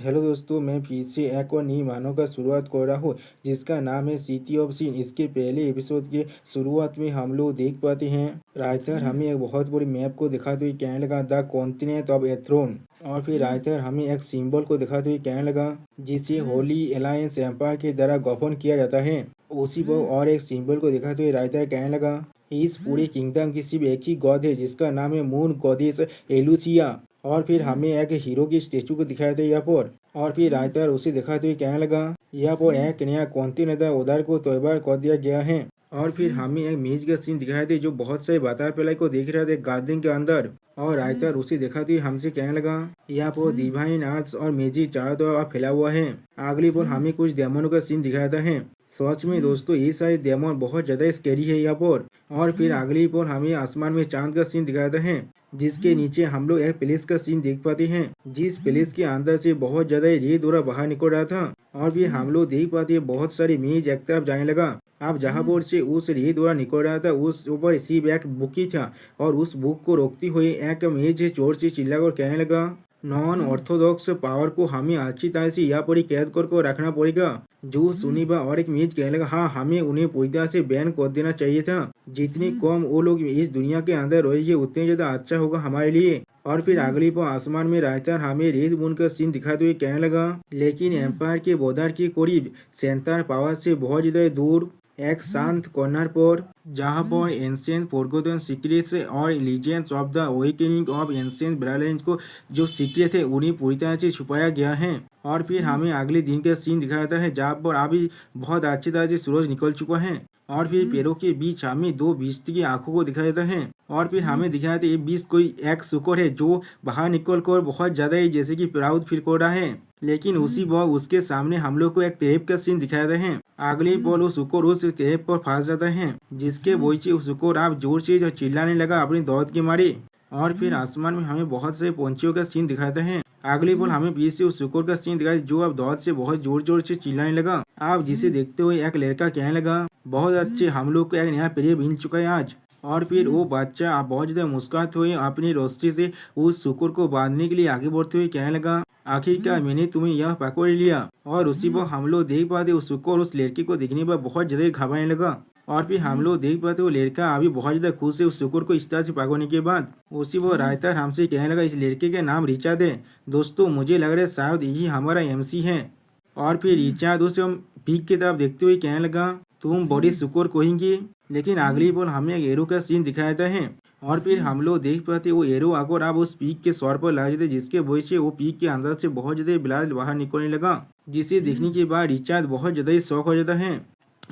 Hello दोस्तों, मैं फिर से एक और नई मानव का शुरुआत कर रहा हूँ जिसका नाम है सिटी ऑफ सीन। इसके पहले एपिसोड के शुरुआत में हम लोग देख पाते हैं राइटर हमें एक बहुत बड़ी मैप को दिखाते हुए कहने लगा द कॉन्टिनेंट ऑफ एथ्रोन। और फिर राइटर हमें एक सिंबल को दिखाते हुए कहने लगा जिसे होली अलायंस एम्पायर के द्वारा गठन किया जाता है। उसी पर और एक सिंबल को दिखाते हुए राइटर कहने लगा इस पूरे किंगडम की सिर्फ एक ही गॉड है जिसका नाम है मून गॉडेस एलुसिया। और फिर हमें एक हीरो की स्टेचू को दिखाया था यहाँ पर। और फिर राइटर उसे दिखाते हुए कहने लगा यहाँ पर एक नया कॉन्टिनेंट उधार को तैयार कर दिया गया है। और फिर हमें एक मेज का सीन दिखाए थे जो बहुत सारे बातार पिलाई को देख रहे थे गार्डन के अंदर। और राइटर उसे दिखाते हुए हमसे कहने लगा यहाँ पर डिवाइन आर्ट्स और मैजिक चारों तरफ फैला हुआ है। अगली बार हमें कुछ डेमोनों का सीन दिखाता है। सच में दोस्तों ये सारे डेमन बहुत ज्यादा स्कैरी है यहाँ पर। और फिर अगली बार हमें आसमान में चांद का सीन दिखाता है जिसके नीचे हम लोग एक प्लेस का सीन देख पाते हैं जिस प्लेस के अंदर से बहुत ज्यादा रेत द्वारा बाहर निकल रहा था। और फिर हम लोग देख पाते हैं बहुत सारी मेज एक तरफ जाने लगा। अब जहाँ पर से उस रेत द्वारा निकल रहा था उस ऊपर सिर्फ एक बुक ही था और उस बुक को रोकती हुई एक मेज चोर से चिल्लाकर कहने लगा नॉन ऑर्थोडॉक्स पावर को हमें अच्छी तरह से यहाँ पर ही कैद कर रखना पड़ेगा। जो सुनी बा और एक मेज कहने लगा हाँ हमें उन्हें पूरी तरह से बैन कर देना चाहिए था। जितनी कम वो लोग इस दुनिया के अंदर रहेंगे उतने ज्यादा अच्छा होगा हमारे लिए। और फिर अगली पर आसमान में राइटर हमें रेड मून का सीन दिखाते हुए कहने लगा लेकिन एम्पायर के बॉर्डर के करीब सेंटर पावर से बहुत ज्यादा दूर एक शांत कॉर्नर पर जहाँ पर एंशिएंट फॉरगॉटन सीक्रेट्स और legends of the awakening of ancient brotherland को जो सीक्रेट है उन्हें पूरी तरह से छुपाया गया है। और फिर हमें अगले दिन का सीन दिखाता है जहाँ पर अभी बहुत अच्छी तरह से सूरज निकल चुका है। और फिर पेड़ों के बीच हमें दो बीच की आंखों को दिखाया जाता है। और फिर हमें दिखाया जाता है ये बीच कोई एक शुक्र है जो बाहर निकल कर बहुत ज्यादा ही जैसे कि प्राउड फील कर रहा है। लेकिन उसी वक्त उसके सामने हम लोग को एक तेरेप का सीन दिखाया जाता है। अगली पल उस शुक्र उस तेरेप पर फंस जाता है जिसके वजह से उस शुक्र आप जोर से जो चिल्लाने लगा अपनी दौड़ के मारे। और फिर आसमान में हमें बहुत से पंछियों का सीन दिखाते हैं। अगली पल हमें बीच से उस शुक्र का सीन दिखाया जो अब दौड़ से बहुत जोर जोर से चिल्लाने लगा। आप जिसे देखते हुए एक लड़का कहने लगा बहुत अच्छे हम लोग को एक नया प्रिय मिल चुका है आज। और फिर वो बच्चा आप बहुत ज्यादा मुस्कुराते हुए अपनी रस्सी से उस शुक्र को बांधने के लिए आगे बढ़ते हुए कहने लगा आखिरकार मैंने तुम्हें यह पकड़ लिया। और उसी पर हम लोग देख पाते उस शुक्र उस लड़के को देखने पर बहुत ज्यादा घबराने लगा। और फिर हम लोग देख पाते वो लड़का अभी बहुत ज्यादा खुश है उस शुक्र को इस तरह से पकड़ने के बाद। उसी वो राइटर हमसे कहने लगा इस लड़के का नाम रिचार्ड है। दोस्तों मुझे लग रहा है शायद यही हमारा एमसी है। और फिर रिचार्ड उसे पीक की तरफ देखते हुए कहने लगा तुम बड़ी शुक्र कहेंगे। लेकिन अगली बार हमें एक एरो का सीन दिखाया जाता है। और फिर हम लोग देख पाते वो एरो आकर अब उस पीक के सौर पर लग जाते जिसके वजह से वो पीक के अंदर से बहुत ज्यादा ब्लड बाहर निकलने लगा जिसे देखने के बाद रिचार्ड बहुत ज्यादा ही शौक हो जाता है।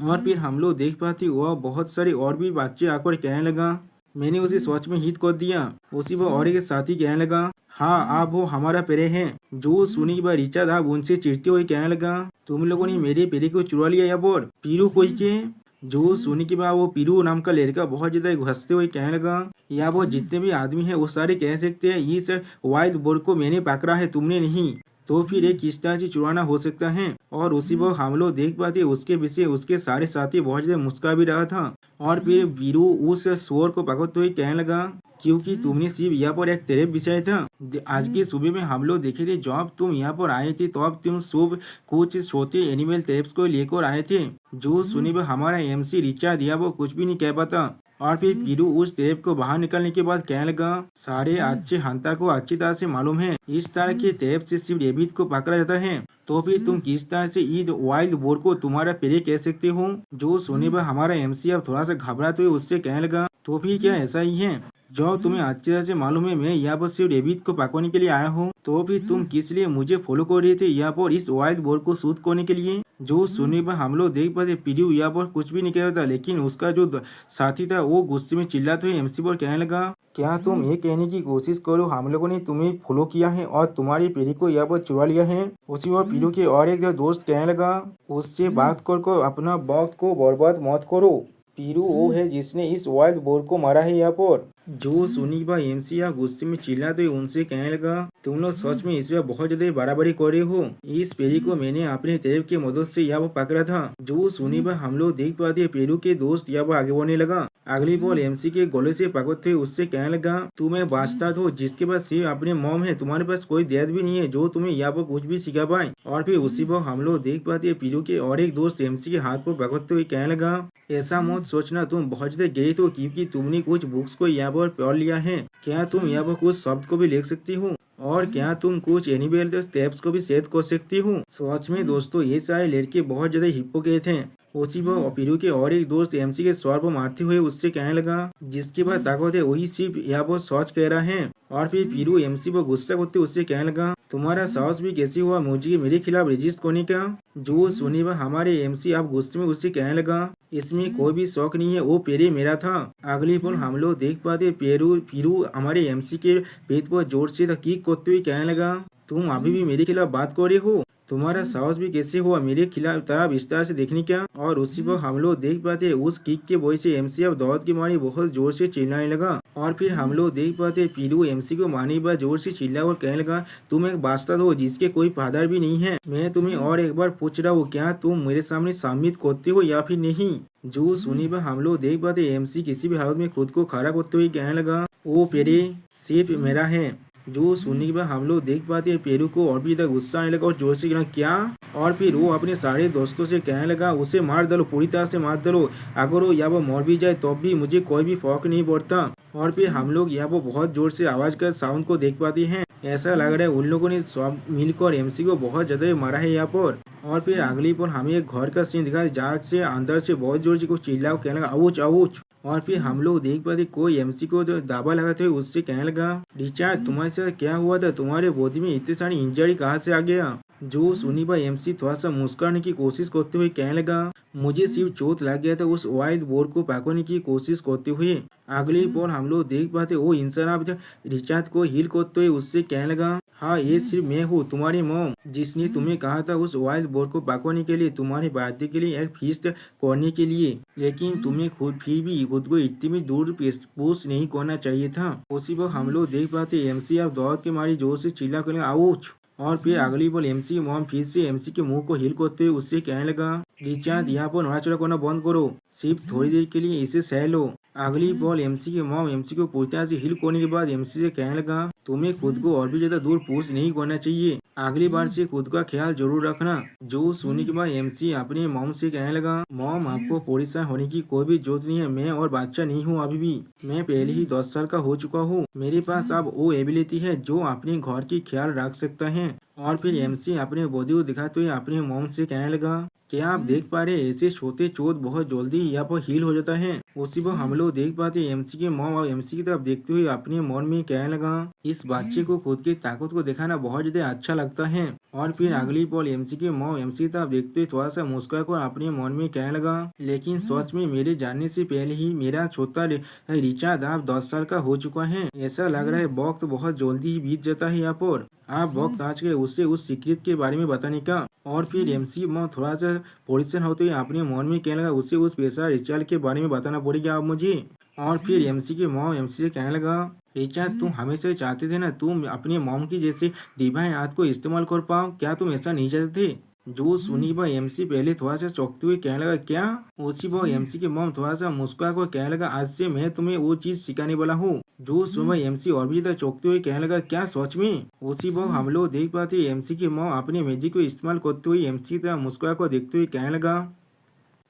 और फिर हम लोग देख पाते वह बहुत सारे और भी बच्चे आकर कहने लगा मैंने उसे सच में हिट कर दिया। उसी पर और एक साथी कहने लगा हाँ आप वो हमारा पेरे हैं। जो सुनी बार रिचार्ड आप उनसे चिढ़ते हुए कहने लगा तुम लोगों ने मेरे पेरे को चुरा लिया या बोर पीरू कोई के। जो सुनी के बाद वो पीरू नाम का लड़का बहुत ज्यादा हंसते हुए कहने लगा या वो जितने भी आदमी हैं वो सारे कह सकते हैं इस वाइल्ड बोर्ड को मैंने पकड़ा है तुमने नहीं। तो फिर एक किस तरह से चुराना हो सकता है। और उसी वक्त हम लोग देख पाते उसके पीछे उसके सारे साथी बहुत ज्यादा मुस्कुरा भी रहा था। और फिर वीरू उस शोर को पकड़ते हुए कहने लगा क्योंकि तुमने सिर्फ यहाँ पर एक तेरे बिछाया था। आज की सुबह में हम लोग देखे थे जब तुम यहाँ पर आए थे तो अब तुम सब कुछ छोटे एनिमल टेप्स को लेकर आए थे। जो सुनी वह हमारा एमसी रिचार्ड दिया वो कुछ भी नहीं कह पाता। और फिर पीरू उस टेप को बाहर निकालने के बाद कहने लगा सारे अच्छे हंटर को अच्छी तरह से मालूम है इस तरह के टेप से सिर्फ रेबिट को पकड़ा जाता है। तो फिर तुम किस तरह से ईद वाइल्ड बोर को तुम्हारा पेरे कह सकते हो। जो सुने पर हमारा एमसी अब थोड़ा सा घबराते हुए उससे कहने लगा तो फिर क्या ऐसा ही है जो तुम्हें अच्छी तरह से मालूम है मैं यहाँ पर सिर्फ रेबिट को पकड़ने के लिए आया हूँ। तो फिर तुम किस लिए मुझे फॉलो कर रहे थे यहाँ पर इस वाइल्ड बोर को शूट करने के लिए। जो सुनने पर हम लोग देख पाते पीरू यहाँ पर कुछ भी नहीं कह रहा था लेकिन उसका जो साथी था वो गुस्से में चिल्लाते हुए एमसी पर कहने लगा क्या तुम ये कहने की कोशिश करो हम लोगों ने तुम्हें फॉलो किया है और तुम्हारी पीढ़ी को यहाँ पर चुरा लिया है। उसी वक्त पीरू के और एक दोस्त कहने लगा उससे बात कर अपना वक्त को बर्बाद मत करो। पीरू वो है जिसने इस वाइल्ड बोर को मारा है यहाँ पर। जो सुनी बा एमसी या गुस्से में चिल्लाते हुए उनसे कहने लगा तुम लोग सच में इस बार बहुत ज्यादा बराबरी कर रहे हो। इस पेरी को मैंने अपने तेरे की मदद से यहाँ पर पकड़ा था। जो सुनी बा हम लोग देख पाते पेरू के दोस्त यहाँ पर आगे बढ़ने लगा। अगली बॉल एमसी के गोले से पकड़ते हुए उससे कहने लगा, तुम एक बास्टर्ड हो जिसके पास सिर्फ अपने मॉम है, तुम्हारे पास कोई डैड भी नहीं है जो तुम्हें यहाँ पर कुछ भी सिखा पाए। और फिर उसी वक्त हम लोग देख पाते हैं पीरू के और एक दोस्त एमसी के हाथ पर पकड़ते हुए कहने लगा, ऐसा मत सोचना तुम बहुत ज्यादा गई हो क्योंकि तुमने कुछ बुक्स को यहाँ पर पढ़ लिया है। क्या तुम यहाँ पर कुछ शब्द को भी लिख सकती हो और क्या तुम कुछ एनिमेल स्टेप्स को भी सेट कर सकती हो। सच में दोस्तों ये सारे लड़के बहुत ज्यादा हिप्पोक्रेट हैं। उसी पर पीरू के और एक दोस्त एमसी के स्वर पर मारते हुए उससे कहने लगा, जिसके पास ताकत है वही सिर्फ यहाँ पर सच कह रहा है। और फिर पीरू एमसी पर गुस्सा करते उससे कहने लगा, तुम्हारा साहस भी कैसे हुआ मुझे मेरे खिलाफ रजिस्ट करने का। जो सुनी वह हमारे एमसी आप गुस्से में उससे कहने लगा, इसमें कोई भी शौक नहीं है, वो पेरे मेरा था। अगली पल हम लोग देख पाते पीरू हमारे एमसी के पेट पर जोर से किक करते हुए कहने लगा, तुम अभी भी मेरे खिलाफ बात कर रहे हो, तुम्हारा साहस भी कैसे हुआ मेरे खिलाफ तरह विस्तार से देखने का। और उसी पर हम लोग देख पाते उस किक के वजह से एमसी अब दौड़ के मारे बहुत जोर से चिल्लाने लगा। और फिर हम लोग देख पाते पीरू एमसी को मारने पर जोर से चिल्ला और कहने लगा, तुम एक बास्टर्ड हो जिसके कोई फादर भी नहीं है। मैं तुम्हें और एक बार पूछ रहा हूँ, क्या तुम मेरे सामने साबित करते हो या फिर नहीं। जो सुनी पर हम लोग देख पाते एमसी किसी भी हालत में खुद को खड़ा करते हुए कहने लगा, वो पेरे सिर्फ मेरा है। जो सुनने के बाद हम लोग देख पाते हैं पेरू को और भी ज्यादा गुस्सा आने लगा और जोर से कहना क्या। और फिर वो अपने सारे दोस्तों से कहने लगा, उसे मार डालो, पूरी तरह से मार डालो, अगर वो या वो मर भी जाए तो भी मुझे कोई भी फर्क नहीं पड़ता। और फिर हम लोग यहाँ पर बहुत जोर से आवाज कर साउंड को देख पाते हैं। ऐसा लग रहा है उन लोगों ने सब मिलकर एमसी को बहुत ज्यादा मारा है यहाँ पर। और फिर अगली पर हमें एक घर का सीन दिखा जहाँ से अंदर से बहुत जोर से कुछ चिल्ला कहने लगा, आउच आउच। और फिर हम लोग देख पाते कोई एमसी को जो दावा लगाते हुए उससे कहने लगा, रिचार्ड तुम्हारे साथ क्या हुआ था, तुम्हारे बॉडी में इतनी सारी इंजरी कहाँ से आ गया। जो सुनी पर एमसी थोड़ा सा मुस्कुराने की कोशिश करते हुए कहने लगा, मुझे सिर्फ चोट लग गया था उस वाइल्ड बोर्ड को पकड़ने की कोशिश करते हुए। अगली बार हम लोग देख पाते वो इंसान अब रिचार्ड को हील करते हुए उससे कहने लगा, हाँ ये सिर्फ मैं हूँ तुम्हारी मॉम जिसने तुम्हें कहा था उस वाइल्ड बोर्ड को पकड़ने के लिए तुम्हारे बर्थडे के लिए एक फीस्ट करने के लिए, लेकिन तुम्हें खुद फिर भी खुद को इतनी दूर पुश नहीं करना चाहिए था। उसी पर हम लोग देख पाते एमसी अब दौड़ के मारी जोर से चिल्ला कर आउच। और फिर अगली बार एमसी की मॉम फिर से एमसी के मुंह को हिल करते हुए उससे कहने लगा, रिचार्ड यहाँ पर नोड़ा चढ़ा करना बंद करो, सिर्फ थोड़ी देर के लिए इसे सह लो। अगली बॉल एमसी के मॉम एमसी को पूरी तरह से हिल करने के बाद एमसी से कहने लगा, तुम्हें खुद को और भी ज्यादा दूर पुश नहीं करना चाहिए, अगली बार से खुद का ख्याल जरूर रखना। जो सुनने के बाद एमसी अपने मॉम से कहने लगा, मॉम आपको परेशान होने की कोई भी जरूरत नहीं है, मैं और बच्चा नहीं हूँ अभी भी, मैं पहले ही 10 साल का हो चुका हूँ, मेरे पास अब वो एबिलिटी है जो अपने घर की ख्याल रख सकता है। और फिर एमसी अपने बॉडी को दिखाते हुए अपने मॉम से कहने लगा, क्या आप देख पा रहे ऐसे छोटे चोट बहुत जल्दी यहाँ पर हील हो जाता है। उसी पर हम लोग देख पाते एमसी के मॉम और एमसी की तरफ देखते हुए अपने मन में कहने लगा, इस बच्चे को खुद की ताकत को दिखाना बहुत ज्यादा अच्छा लगता है। और फिर अगली पल एमसी के मॉम एमसी की तरफ देखते हुए थोड़ा सा मुस्कुरा कर अपने मन में कहने लगा, लेकिन सच में मेरे जानने से पहले ही मेरा छोटा रिचार्ड आप 10 साल का हो चुका है। ऐसा लग रहा है वक्त बहुत जल्दी ही बीत जाता है यहाँ पर, आप वक्त आज के उससे उस सीक्रेट के बारे में बताने का। और फिर एमसी मॉम थोड़ा सा परेशान होते हुए अपने मन में कहने लगा, उससे उस पेशा रिचार्ड के बारे में बताना पड़ेगा आप मुझे। और फिर एमसी के मॉम एमसी से कहने लगा, रिचार्ड तुम हमेशा चाहते थे ना तुम अपने मॉम की जैसे डिवाइन हाथ को इस्तेमाल कर पाओ, क्या तुम ऐसा नहीं चाहते थे। जो सुनी वह एमसी पहले थोड़ा सा चौंकते हुए कहने लगा, क्या। उसी वह एमसी के मॉम थोड़ा सा मुस्कुरा कर कहने लगा, आज से मैं तुम्हें वो चीज सिखाने वाला हूँ। जो सुबह एमसी और भी ज्यादा चौंकते हुए कहने लगा, क्या सच में। उसी वह हम लोग देख पाते एमसी के मॉम अपने मैजिक को इस्तेमाल करते हुए एमसी की तरह मुस्कुरा कर देखते हुए कहने लगा,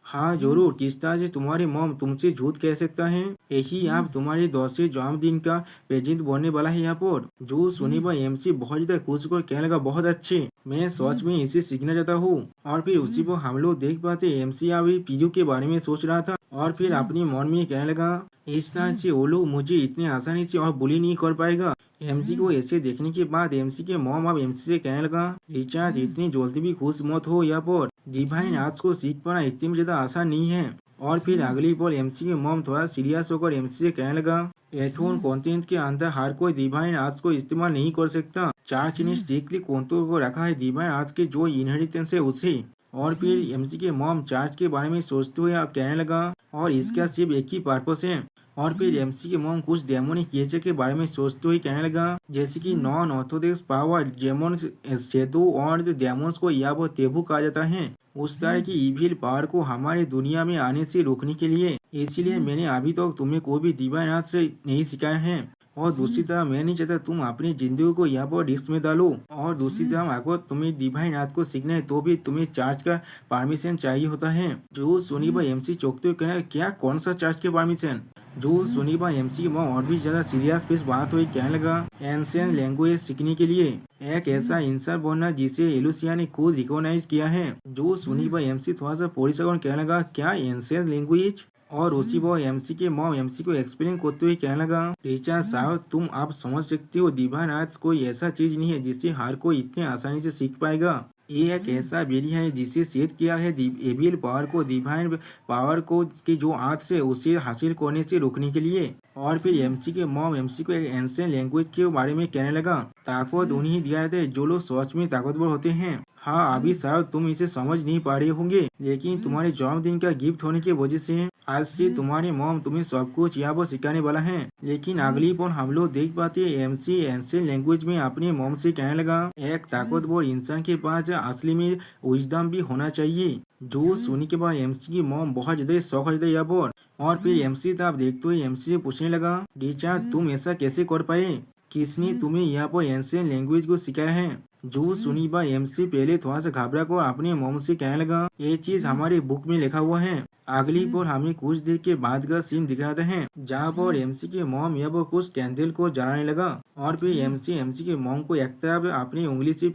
हाँ जरूर, किस तरह से तुम्हारी मॉम तुमसे झूठ कह सकता है। यही आप तुम्हारे 10वें जन्मदिन का प्रेजेंट बनने वाला है यहाँ पर। जो सुनी पर एमसी बहुत ज्यादा खुश होकर कहने लगा, बहुत अच्छे, मैं सच में इसे सीखना चाहता हूँ। और फिर उसी पर हम लोग देख पाते एमसी अभी पीयू के बारे में सोच रहा था और फिर अपने मन में कहने लगा, इस तरह से वो लोग मुझे इतनी आसानी से और बुली नहीं कर पाएगा। एमसी को ऐसे देखने के बाद एमसी के मॉम अब एमसी से कहने लगा, रिचार्ड इतनी जल्दी भी खुश मत हो, यहाँ पर डिवाइन आर्ट्स को सीख पाना इतनी ज्यादा आसान नहीं है। और फिर अगली बार एमसी के मॉम थोड़ा सीरियस होकर एमसी से कहने लगा, एथोन कॉन्टिनेंट के अंदर हर कोई डिवाइन आर्ट्स को इस्तेमाल नहीं कर सकता। चार्च ने स्ट्रिक्टली कंट्रोल को रखा है डिवाइन आर्ट्स के जो इनहेरिटेंस है उसे। और फिर एमसी के मॉम चार्च के बारे में सोचते हुए कहने लगा, और इसका सिर्फ एक ही पर्पस है, और फिर एमसी के मॉम कुछ डेमोनिक क्रिएचर के बारे में सोचते हुए कहने लगा, जैसे कि नॉन ऑर्थोडॉक्स पावर जेमन शेदो और डेमोन्स को या वो तेबू कहा जाता है, उस तरह की इविल पावर को हमारे दुनिया में आने से रोकने के लिए। इसलिए मैंने अभी तक तुम्हें कोई भी डिवाइन हाथ से नहीं सिखाया है। और दूसरी तरफ मैं नहीं चाहता तुम अपनी जिंदगी को यहाँ पर रिस्क में डालो। और दूसरी तरफ अगर तुम्हें डिवाइन हाथ को सीखना है तो भी तुम्हें चार्ज का परमिशन चाहिए होता है। जो सुनी भाई एमसी चौंकते हुए कहना, क्या कौन सा चार्ज के परमिशन? जो सुनी भाई एमसी की और भी ज्यादा सीरियस पेश बात हुई कहने लगा, एंशियंट लैंग्वेज सीखने के लिए एक ऐसा इंसान बनना जिसे एलुसिया ने खुद रिकॉग्नाइज किया है। जो सुनी भाई एमसी थोड़ा सा परिसर कहने लगा, क्या एंशियंट लैंग्वेज? और उसी वो एमसी के मॉम एमसी को एक्सप्लेन करते हुए कहने लगा, रिचा साहब तुम आप समझ सकते हो डिवाइन आर्ट्स कोई ऐसा चीज नहीं है जिसे हर कोई इतने आसानी से सीख पाएगा। ये एक ऐसा बेरिया है जिसे सेट किया है एविल पावर को डिवाइन पावर को की जो आज से उसे हासिल करने से रोकने के लिए। और फिर एमसी के मॉम एमसी को एक एंशिएंट लैंग्वेज के बारे में कहने लगा, ताकत उन्हें दिया जाता है जो लोग सच में ताकतवर होते हैं। हाँ अभी शायद तुम इसे समझ नहीं पा रहे होंगे, लेकिन तुम्हारे जन्मदिन का गिफ्ट होने की वजह से आज से तुम्हारे मॉम तुम्हें सब कुछ यहाँ पर सिखाने वाला है। लेकिन अगली पल हम लोग देख पाते एमसी एंशिएंट लैंग्वेज में अपने मॉम से कहने लगा, एक ताकतवर इंसान के पास असली में विजडम भी होना चाहिए। जो सुनी के बाद एमसी की मॉम बहुत ज्यादा शौक हो जाता है यहाँ पर। और फिर एमसी तब देखते हुए एमसी से पूछने लगा, रिचर्ड तुम ऐसा कैसे कर पाए? किसने तुम्हें यहाँ पर एंशिएंट लैंग्वेज को सिखाया है? जो सुनी बा एमसी पहले थोड़ा सा घबरा कर अपने मोम से कहने लगा, ये चीज हमारे बुक में लिखा हुआ है। अगली पर हमें कुछ देर के बाद का सीन दिखाते हैं जहाँ पर एमसी के मॉम यहाँ पर कुछ कैंडल को जलाने लगा। और फिर एमसी के मॉम को एक तरफ अपनी उंगली से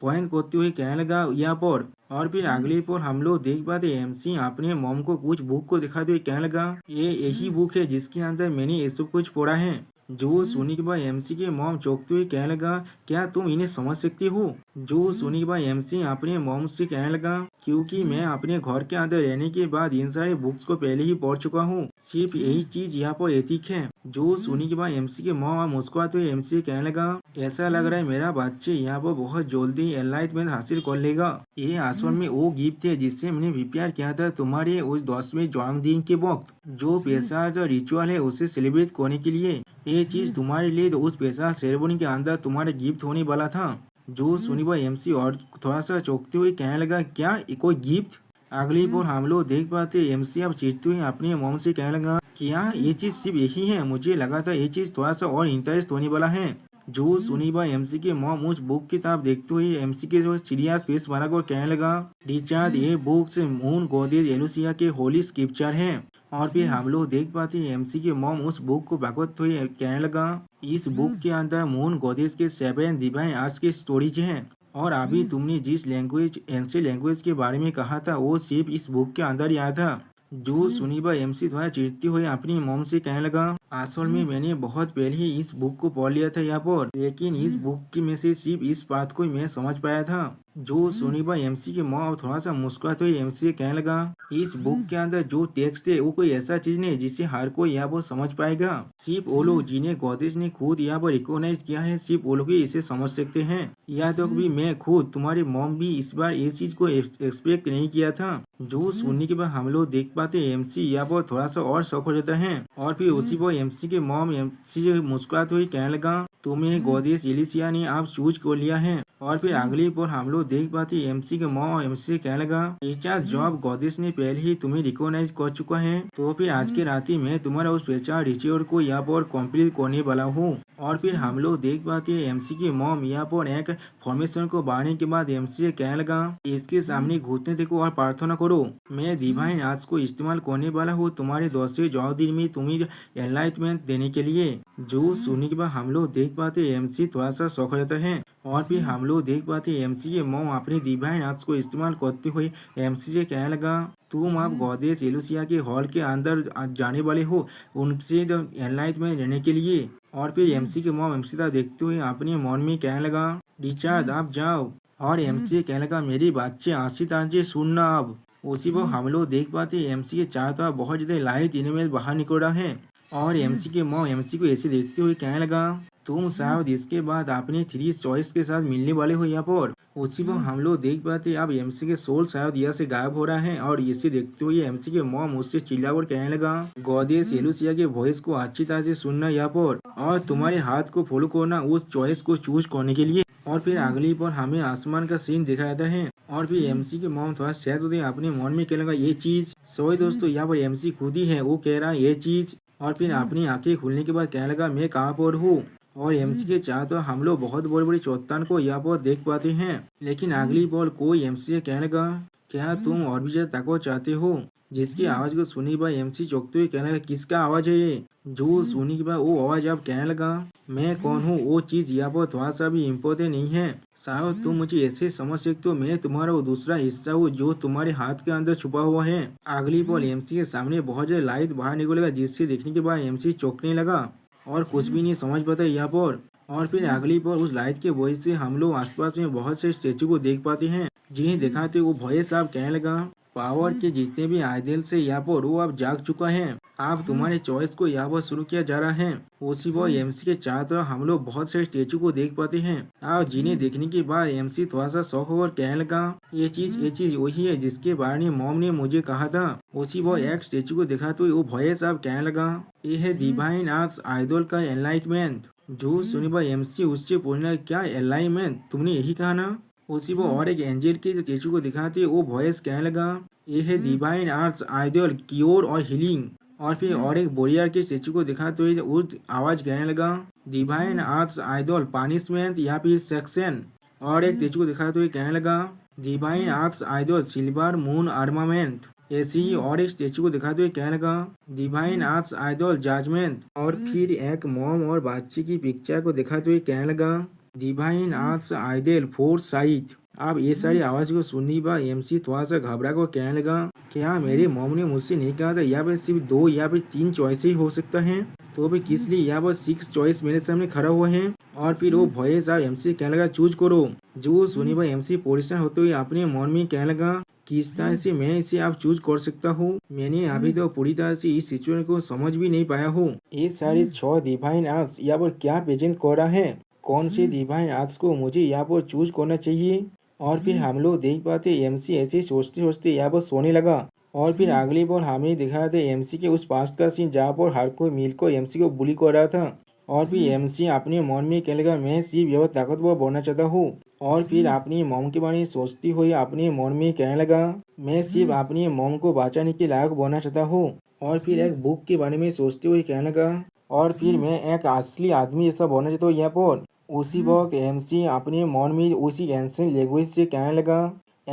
पॉइंट करते हुए कहने लगा यहाँ पर। और फिर अगली पर हम लोग देख पाते एमसी अपने मॉम को कुछ बुक को दिखाते हुए कहने लगा, ये यही बुक है जिसके अंदर मैंने ये सब कुछ पढ़ा है। जो सुनी के बाद एमसी के मॉम चौंकते हुए कहने लगा, क्या तुम इन्हें समझ सकती हो? जो सुनी के बाद एमसी अपने मॉम से कहने लगा, क्योंकि मैं अपने घर के अंदर रहने के बाद इन सारे बुक्स को पहले ही पढ़ चुका हूँ, सिर्फ यही चीज यहाँ पर एथिक है। जो सुनी के बाद एमसी के मॉम मुस्कुराते हुए एमसी कहने लगा, ऐसा लग रहा है मेरा बच्चे यहाँ पर बहुत जल्दी एनलाइटमेंट हासिल कर लेगा। ये असल में वो गिफ्ट है जिससे मैंने प्रिपेयर किया था तुम्हारे उस 10वें जन्मदिन के वक्त। जो पैसा जो रिचुअल है उसे सेलिब्रेट करने के लिए ये चीज तुम्हारे लिए उस पैसा सेरेमनी के अंदर तुम्हारा गिफ्ट होने वाला था। जो सुनी वह एमसी और थोड़ा सा चौंकते हुए कहने लगा, क्या कोई गिफ्ट? अगली बार हम लोग देख पाते एमसी अब चिढ़ते हुए अपने मोम से कहने लगा, क्या ये चीज सिर्फ यही है? मुझे लगा था ये चीज थोड़ा सा और इंटरेस्ट होने वाला है। जो सुनी बा एमसी के मॉम उस बुक की तरफ देखते हुए एमसी के जो सीरियस फेस बना कर कहने लगा, रिचर्ड ये बुक्स मून गोदेज एलुसिया के होली स्क्रिप्चर हैं। और फिर हम लोग देख पाते हैं एमसी के मॉम उस बुक को पकड़ते हुए कहने लगा, इस बुक के अंदर मून गोदेज के 7 डिवाइन आर्ट्स के स्टोरीज हैं। और अभी तुमने जिस लैंग्वेज एंशिएंट लैंग्वेज के बारे में कहा था वो सिर्फ इस बुक के अंदर ही आया था। जो सुनीबा एमसी द्वारा चिढ़ते हुए अपनी मॉम से कहने लगा, असल में मैंने बहुत पहले ही इस बुक को पढ़ लिया था यहाँ पर, लेकिन इस बुक की में से सिर्फ इस बात को मैं समझ पाया था। जो सुनीबा एमसी के मॉम थोड़ा सा मुस्कुराते हुए एमसी से कहने लगा, इस बुक के अंदर जो टेक्स्ट है वो कोई ऐसा चीज नहीं जिसे हर कोई यहाँ पर समझ पाएगा। सिर्फ वो लोग जिन्हें गॉडेस ने खुद यहाँ पर रिकॉग्नाइज किया है, सिर्फ वो लोग ही इसे समझ सकते हैं। यहाँ तक भी मैं खुद तुम्हारी मॉम भी इस बार इस चीज को एक्सपेक्ट नहीं किया था। जो सुनने के बाद हम लोग देख पाते एमसी यहाँ पर थोड़ा सा और शौक हो जाता है। और फिर उसी पर एमसी के मॉम एमसी से मुस्कुराते हुए कहने लगा, तुम्हें गॉडेस एलिसिया ने आप चूज कर लिया है। और फिर अगली पर हम लोग देख पाते एमसी के मॉम एमसी से कहने लगा, रिचार्ड जॉब गॉडेस ने पहले ही तुम्हें रिकॉग्नाइज कर चुका है, तो फिर आज के रात ही मैं तुम्हारा उस पहचान रिचुअल को यहाँ पर कंप्लीट करने वाला हूँ। और फिर हम लोग देख पाते हैं एमसी की मॉम यहाँ पर एक फॉर्मेशन को बांधने के बाद एमसी से कहने लगा, इसके सामने घुटने देखो और प्रार्थना करो, मैं डिवाइन आर्ट्स को इस्तेमाल करने वाला हूँ तुम्हारे 10वें जन्मदिन में तुम्हें एनलाइटमेंट देने के लिए। जो सुनने के बाद हम लोग देख पाते एमसी थोड़ा सा शौक हो जाता है। और फिर हम लोग देख पाते एमसी के मॉम अपने डिवाइन आर्ट्स को इस्तेमाल करते हुए एमसी से कहने लगा, तुम आप गॉडेस एलुसिया के हॉल के अंदर जाने वाले हो उनसे एनलाइटमेंट लेने के लिए। और फिर एमसी के मॉम एमसी का देखते हुए अपने मन में कहने लगा, रिचार्ड आप जाओ। और एमसी कहने लगा, मेरी बच्चे आशित आंचे सुनना अब। उसी पर हम लोग देख पाते एमसी के चारों तरफ बहुत ज्यादा लाइट इनमें बाहर निकल रहा है। और एमसी के मॉम एमसी को ऐसे देखते हुए कहने लगा, तुम शायद इसके बाद अपनी 3 चॉइस के साथ मिलने वाले हो यहाँ पर। उसी वक्त हम लोग देख पाते अब एमसी के सोल शायद यहाँ से गायब हो रहा है और इसे देखते हुए एमसी के मॉम उससे चिल्लाकर कहने लगा, गॉडेस एलुसिया के वॉइस को अच्छी तरह से सुनना यहाँ पर और तुम्हारे हाथ को फॉलो करना उस चॉइस को चूज करने के लिए। और फिर अगली पर हमें आसमान का सीन दिखाया जाता है और फिर एमसी के मॉम थोड़ा सैड होते हैं, अपने मन में कहने लगा ये चीज। सॉरी दोस्तों, यहाँ पर एमसी खुद ही है, वो कह रहा है ये चीज और फिर अपनी आंखें खुलने के बाद कहने लगा मैं कहाँ पर हूँ। और एमसी के चाह तो हम लोग बहुत बड़ी बड़ी चट्टान को यहाँ पर देख पाते हैं, लेकिन अगली बॉल कोई एमसी से कहने लगा क्या तुम और भी ज्यादा ताकत चाहते हो। जिसकी आवाज को सुनी बाद एमसी चौंकते हुए कहने लगा किसका आवाज है ये। जो सुनी के बाद वो आवाज अब कहने लगा मैं कौन हूँ, वो चीज यहाँ पर थोड़ा सा भी इम्पोर्टेंट नहीं है। शायद तुम मुझे ऐसे समझ सकते हो मैं तुम्हारा वो दूसरा हिस्सा हूँ जो तुम्हारे हाथ के अंदर छुपा हुआ है। अगली बॉल एमसी के सामने बहुत ज्यादा लाइट बाहर निकलेगा, जिससे देखने के बाद एमसी चौंकने लगा और कुछ भी नहीं समझ पाता यहाँ पर। और फिर अगली पर उस लाइट के वजह से हम लोग आसपास में बहुत से स्टेचू को देख पाते हैं, जिन्हें दिखाते वो भय साहब कहने लगा पावर के जितने भी आइडियल से यहाँ पर वो अब जाग चुका है, आप तुम्हारे चॉइस को यहाँ पर शुरू किया जा रहा है। उसी वह एमसी के चारों तरफ हम लोग बहुत से स्टेचू को देख पाते हैं और जिन्हें देखने के बाद एमसी थोड़ा सा शौक होकर कहने लगा ये चीज वही है जिसके बारे में मॉम ने मुझे कहा था। उसी वह एक स्टेचू को देखा तो वो भय साहब कहने लगा ये है डिवाइन आर्ट्स आइडल का एनलाइटमेंट। जो सुनी बार एमसी उससे पूछना क्या एनलाइटमेंट, तुमने यही कहा ना। उसी वो और एक एंजल के स्टेचू को दिखाते वो वॉइस कहने लगा ये है डिवाइन आर्ट्स आइडल क्योर और हीलिंग। और फिर और एक बोरियर के स्टेचू को दिखाते हुए उस आवाज कहने लगा डिवाइन आर्ट्स आइडल पनिशमेंट या फिर सेक्शन। और एक स्टेचू को दिखाते हुए कहने लगा divine arts idol silver moon armament. ऐसे ही और एक स्टेचू को दिखाते हुए कहने लगा डिवाइन आर्ट्स आइडल जजमेंट। और फिर एक मॉम और बच्चे की पिक्चर को दिखाते हुए कहने लगा divine arts idol foresight. अब ये सारी आवाज को सुनने पर एमसी थोड़ा सा घबरा को कहने लगा क्या मेरे मॉम ने मुझसे नहीं कहा था यहाँ पे सिर्फ 2 या फिर 3 चॉइस ही हो सकता है, तो भी किस लिए यहाँ पर 6 चॉइस मेरे सामने खड़ा हुआ है। और फिर वो भय साहब एमसी कहने लगा चूज करो। जो सुनी पर एमसी परेशान होते हुए अपने मन में कहने लगा किस तरह से मैं इसे आप चूज कर सकता हूँ, मैंने अभी तो पूरी तरह से इस सिचुएशन को समझ भी नहीं पाया हूँ। ये सारे 6 डिवाइन आर्ट्स यहाँ पर क्या प्रेजेंट कर रहा है, कौन से डिवाइन आर्ट्स को मुझे यहाँ पर चूज करना चाहिए। और फिर हम लोग देख पाते एमसी ऐसे सोचते सोचते यहाँ पर सोने लगा। और फिर अगली बार हमें दिखाया था एमसी के उस पास्ट का सीन जहाँ पर हर कोई मिलकर एमसी को बुली कर रहा था। और फिर एमसी अपने मन में कहने लगा मैं सिर्फ यह ताकतवर बनना चाहता हूँ। और फिर अपनी मॉम के बारे में सोचती हुई अपने मन में कहने लगा मैं सिर्फ अपनी मॉम को बचाने के लायक बनना चाहता हूँ। और फिर एक बुक के बारे में सोचते हुए कहने लगा और फिर मैं एक असली आदमी जैसा बनना चाहता हूँ यहाँ पर। उसी वक्त एमसी अपने मन में उसी एंशिएंट लैंग्वेज से कहने लगा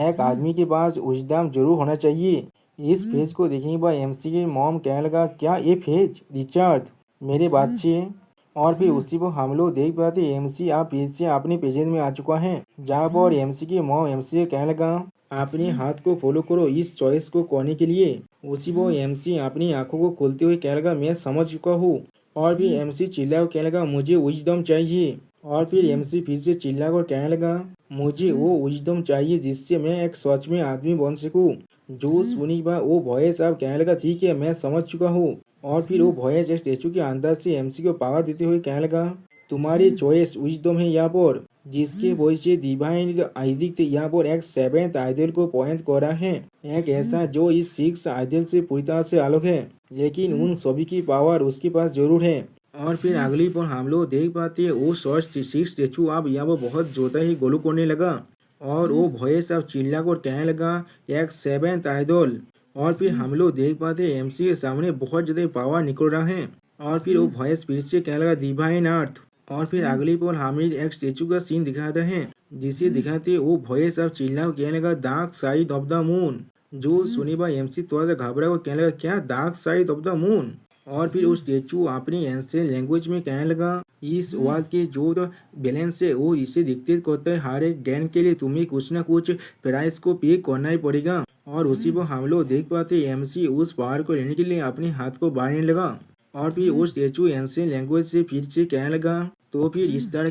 एक आदमी के पास विजडम जरूर होना चाहिए। इस फेज को देखने के बाद एमसी के मॉम कहने लगा क्या ये फेज रिचर्ड मेरे बच्चे। और फिर उसी को हम लोग देख पाते एमसी आप फिर से अपने पेजेंट में आ चुका है, जहाँ पर एमसी की मॉम एमसी से कहने लगा अपने हाथ को फॉलो करो इस चॉइस को करने के लिए। उसी वो एमसी अपनी आंखों को खोलते हुए कहने लगा मैं समझ चुका हूँ। और फिर एमसी चिल्ला कहने लगा मुझे विजडम चाहिए। और फिर एमसी फिर से चिल्ला कर कहने लगा मुझे वो विजडम चाहिए जिससे मैं एक सच में आदमी बन सकूं। जो सुनी बा वो भय साहब कहने लगा ठीक है मैं समझ चुका हूँ। और फिर वो भय स्टेचू के अंदर से एमसी को पावर देते हुए कहने लगा तुम्हारी चॉइस विजडम है यहाँ पर, जिसके वजह से डिवाइन आइडिक यहाँ पर एक 7th आइडल को पॉइंट कर रहा है, एक ऐसा जो इस 6 आइडल से पूरी तरह से अलग है, लेकिन उन सभी की पावर उसके पास जरूर है। और फिर अगली पर हम लोग देख पाते हैं वो 6 स्टेचू अब यहाँ पर बहुत जोता ही गोलू करने लगा और वो भय सब चिल्ला कर कहने लगा एक 7th आइडल। और फिर हम लोग देख पाते हैं एमसी के सामने बहुत ज्यादा पावर निकल रहा है। और फिर वो भय फिर से कहने लगा डिवाइन अर्थ। और फिर अगली पर हमें एक स्टेचू का सीन दिखाते हैं जिसे दिखाते वो भय सब चिल्ला कहने लगा dark side of the moon. जो सुनी बा एमसी थोड़ा सा घबरा को कहने लगा क्या dark side of the moon. और फिर उस स्टेचू अपनी एंशिएंट लैंग्वेज में कहने लगा इस वर्ल्ड के जो बैलेंस है वो इसे डिक्टेट करता है, हर एक गेन के लिए तुम्हें कुछ न कुछ प्राइस को पे करना ही पड़ेगा। और उसी पर हम लोग देख पाते एमसी उस पावर को लेने के लिए अपने हाथ को बांधने लगा। और फिर वो स्टेचू एंशिएंट लैंग्वेज से फिर से कहने लगा तो फिर इस तरह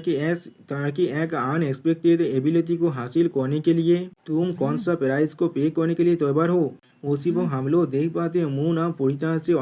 की एक अनएक्सपेक्टेड एबिलिटी को हासिल करने के लिए तुम कौन सा प्राइस को पे करने के लिए तैयार हो। उसी को हम लोग देख पाते मुंह ना पूरी तरह से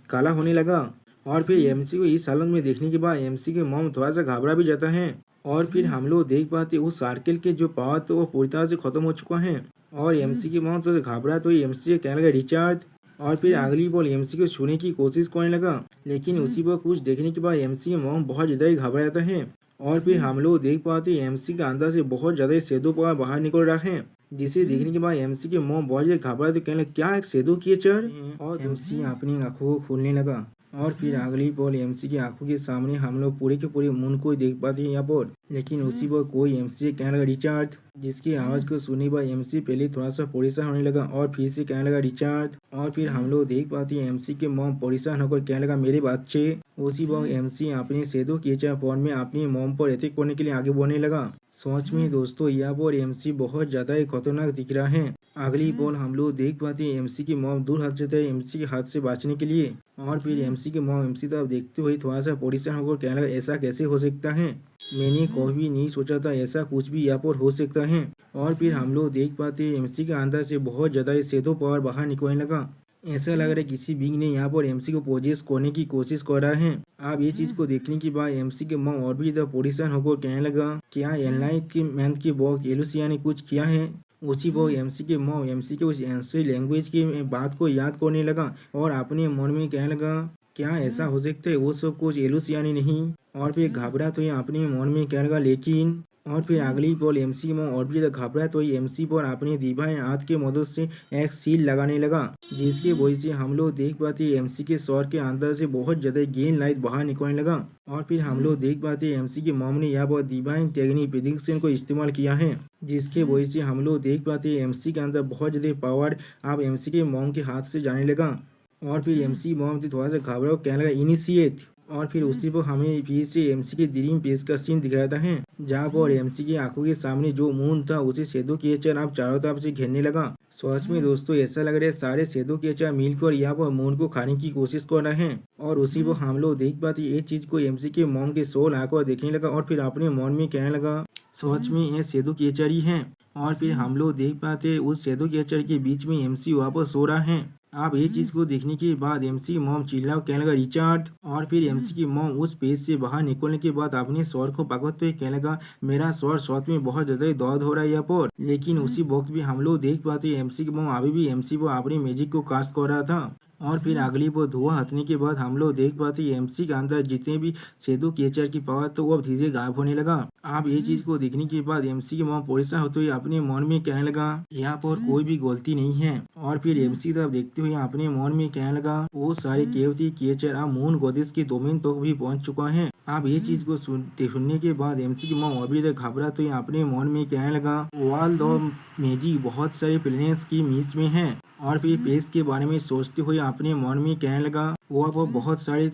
काला होने लगा। और फिर एमसी को इस हालत में देखने के बाद एमसी के मॉम थोड़ा सा घबरा भी जाता है और फिर हम लोग देख पाते उस सर्किल के जो पावर तो वो पूरी तरह से खत्म हो चुका है और एमसी की मौत तो घबरा तो एमसी से कहने लगा रिचार्ज। और फिर अगली बॉल एमसी को छूने की कोशिश करने लगा, लेकिन उसी पर कुछ देखने के बाद एमसी की मौत बहुत ज्यादा ही घबरा जाता है। और फिर हम लोग देख पाते एमसी के अंदर से बहुत ज्यादा शेदो पावर बाहर निकल रहा है, जिसे देखने के बाद एमसी के मौत बहुत ज्यादा घबरा तो कहने लगा क्या एक शेदो किए चढ़। और एमसी अपनी आंखों को खोलने लगा और फिर अगली बॉल एमसी की आंखों के सामने हम लोग पूरे के पूरे मून को देख पाते हैं यहाँ पर, लेकिन उसी पर कोई एमसी कहने लगा रिचार्ज, जिसकी आवाज को सुनने पर एमसी पहले थोड़ा सा परेशान होने लगा और फिर से कहने लगा रिचार्ज। और फिर हम लोग देख पाते हैं एमसी के मॉम परेशान होकर कहने लगा मेरे बच्चे। उसी वक्त एमसी अपने सेदो केचा फोन में अपनी मॉम पर अटैक करने के लिए आगे बढ़ने लगा। सोच में दोस्तों यहाँ पर एमसी बहुत ज्यादा ही खतरनाक दिख रहा है। अगली बॉल हम लोग देख पाते हैं एमसी की मॉम दूर हट जाता है एमसी के हाथ से बचने के लिए। और फिर एमसी के मॉम एमसी तरफ देखते हुए थोड़ा सा परेशान होकर कहने लगा ऐसा कैसे हो सकता है, मैंने कभी नहीं सोचा था ऐसा कुछ भी यहाँ पर हो सकता है। और फिर हम लोग देख पाते हैं एमसी के अंदर से बहुत ज्यादा शेदो पावर बाहर निकलने लगा। ऐसा लग रहा है किसी बिग ने यहाँ पर एमसी को पोजेस करने की कोशिश कर रहा है। अब ये चीज को देखने के बाद एमसी के मॉम और भी ज्यादा परेशान होकर कहने लगा क्या एनलाइट के मैन की बॉक्स एलुसिया ने कुछ किया है। उसी वो एमसी के मॉम एमसी के उस एंसी लैंग्वेज की बात को याद करने लगा और अपने मन में कहने लगा क्या ऐसा हो सकता है वो सब कुछ एलुसिया ने नहीं। और फिर घबरा तो ये अपने मन में कहने लगा लेकिन। और फिर अगली बॉल एमसी में और भी ज्यादा घबरा तो एमसी पर अपनी डिवाइन हाथ की मदद से एक सील लगाने लगा, जिसके वजह से हम लोग देख पाते एमसी के सर के अंदर से बहुत ज्यादा ग्रीन लाइट बाहर निकलने लगा। और फिर हम लोग देख पाते एमसी के मॉम ने यहाँ पर डिवाइन टेक्निक प्रेडिक्शन को इस्तेमाल किया है, जिसके वजह से हम लोग देख पाते एमसी के अंदर बहुत ज्यादा पावर अब एमसी के मॉम के हाथ से जाने लगा। और फिर एमसी मॉम से थोड़ा सा घबरा कहने लगा इनिशिएट। और फिर उसी पर हमें फिर से एमसी के ड्रीम पेज का सीन दिखाता है, जहाँ पर एमसी की आंखों के सामने जो मून था उसे शेदो केचर अब चारों तरफ से घेरने लगा। सच में दोस्तों ऐसा लग रहा है सारे शेदो केचर मिलकर यहाँ पर मून को खाने की कोशिश कर रहे हैं। और उसी पर हम लोग देख पाते ये चीज को एमसी के मॉम के सोल आकर देखने लगा और फिर अपने मन में कहने लगा सच में ये शेदो केचर ही है। और फिर हम लोग देख पाते उस शेदो केचर के बीच में एमसी वापस सो रहा है। अब ये चीज को देखने के बाद एमसी मॉम चिल्ला कहने लगा रिचार्ड। और फिर एमसी की मॉम उस पेज से बाहर निकलने के बाद अपने स्वर को पकड़ते हुए कहने लगा मेरा स्वर सच में बहुत ज्यादा दर्द हो रहा है यहाँ पर। लेकिन उसी वक्त भी हम लोग देख पाते एमसी की मॉम अभी भी एमसी पर अपनी मैजिक को कास्ट कर रहा था। और फिर अगली वो धुआं हटने के बाद हम लोग देख पाते एमसी के अंदर जितने भी शेदो केचर की पावर तो वो अब धीरे गायब होने लगा। अब ये चीज को देखने के बाद एमसी की मॉम परेशान होते हुए अपने मन में कहने लगा यहाँ पर कोई भी गलती नहीं है। और फिर एमसी की तरफ देखते हुए अपने मन में कहने लगा वो सारे केवती केचर अब मून गोदिस के डोमेन तक भी पहुंच चुका है। अब ये चीज को सुनने के बाद एमसी की मॉम अभी तक घबरा तो अपने मन में कहने लगा वर्ल्ड ऑफ मैजिक बहुत सारे प्लैनेट्स की बीच में है। और फिर पेज के बारे में सोचते हुए अपने मन में कहने लगा वो बहुत सारे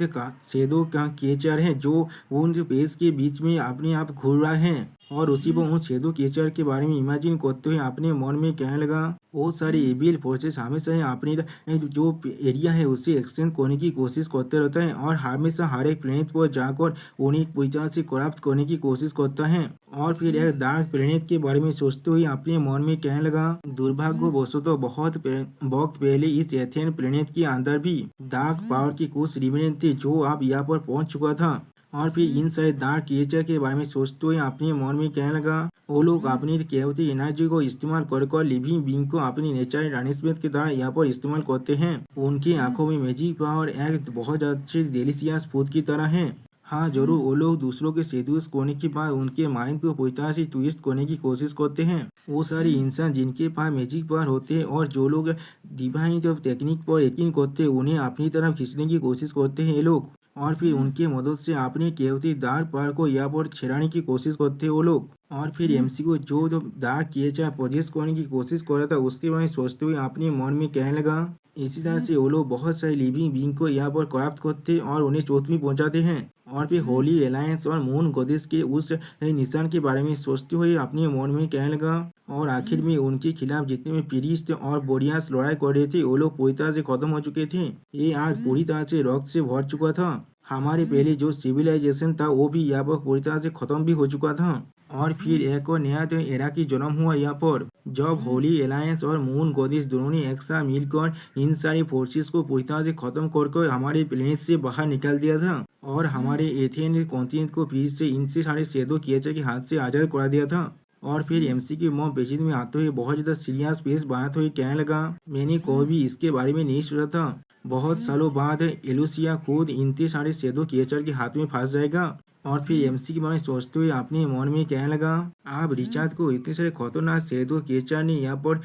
शेदो का केचर है जो उन पेज के बीच में अपने आप घूर रहा है। और उसी को उन शेदो केचर के बारे में इमेजिन करते हुए अपने मन में कहने लगा बहुत सारे एबीएल फोर्सेस हमेशा अपने जो एरिया है उसे एक्सटेंड करने की कोशिश करते रहता है और हमेशा हर एक प्लेनेट पर जाकर उन्हें पूरी तरह से करप्ट करने की कोशिश करता है। और फिर एक डार्क प्लेनेट के बारे में सोचते हुए अपने मन में कहने लगा दुर्भाग्यवशतः तो बहुत वक्त पहले इस एथेन प्लेनेट के अंदर भी डार्क पावर की कुछ रिमेनेंट थे जो अब यहाँ पर पहुंच चुका था। और फिर इन सारे डार्क क्रिएचर के बारे में सोचते हुए अपने मन में कहने लगा वो लोग अपनी केवती एनर्जी को इस्तेमाल कर लिविंग बींग को अपनी नेचर ट्रांसमिट की तरह यहाँ पर इस्तेमाल करते हैं। उनकी आंखों में मैजिक पावर एक बहुत अच्छे डेलिशियस फूड की तरह है। हाँ जरूर वो लोग दूसरों के सेड्यूस करने के बाद उनके माइंड को पूरी तरह से ट्विस्ट करने की कोशिश करते हैं। वो सारे इंसान जिनके पास मैजिक पावर होते हैं और जो लोग डिवाइन टेक्निक पर यकीन करते हैं उन्हें अपनी तरफ खींचने की कोशिश करते हैं ये लोग। और फिर उनके मदद से अपने केवती डार्क पावर को यहाँ पर छिड़ाने की कोशिश करते हैं वो लोग। और फिर एमसी को जो डार्क केचर पोजेस करने की कोशिश कर रहा था उसके बारे में सोचते हुए अपने मन में कहने लगा इसी तरह से वो लोग बहुत सारे लिविंग बींग को यहाँ पर करप्ट करते और उन्हें चोट में पहुंचाते हैं। और फिर होली अलायंस और मून गोदिस के उस निशान के बारे में सोचते हुए अपने मन में कहने लगा और आखिर में उनके खिलाफ जितने में प्रीस्ट और बोरियास लड़ाई कर रहे थे वो लोग पूरी तरह से खत्म हो चुके थे। ये आज पूरी तरह से रक्त से भर चुका था। हमारे पहले जो सिविलाइजेशन था वो भी यहाँ पर पूरी तरह से खत्म भी हो चुका था। और फिर एक और नया एरा की जन्म हुआ यहाँ पर, जब होली अलायंस और मून गोदिस दोनों ने एक साथ मिलकर इन सारी फोर्सेस को पूरी तरह से खत्म कर हमारे प्लेनेट से बाहर निकाल दिया था और हमारे एथियन कॉन्टिनेंट को फिर से इनसे सारे शेडो क्रिएचर के हाथ से आजाद करा दिया था। और फिर एमसी की मॉम पेशीद में आते हुए बहुत ज्यादा सीरियस फेस बनाते हुए कहने लगा, मैंने कभी भी इसके बारे में नहीं सोचा था, बहुत सालों बाद एलुसिया खुद इनते सारे शेडो क्रिएचर के हाथ में फंस जाएगा। और फिर एमसी के बारे में सोचते हुए अपने मन में कहने लगा, आप रिचार्ड को इतने सारे खतरनाक शेडो क्रिएचर ने यहाँ पर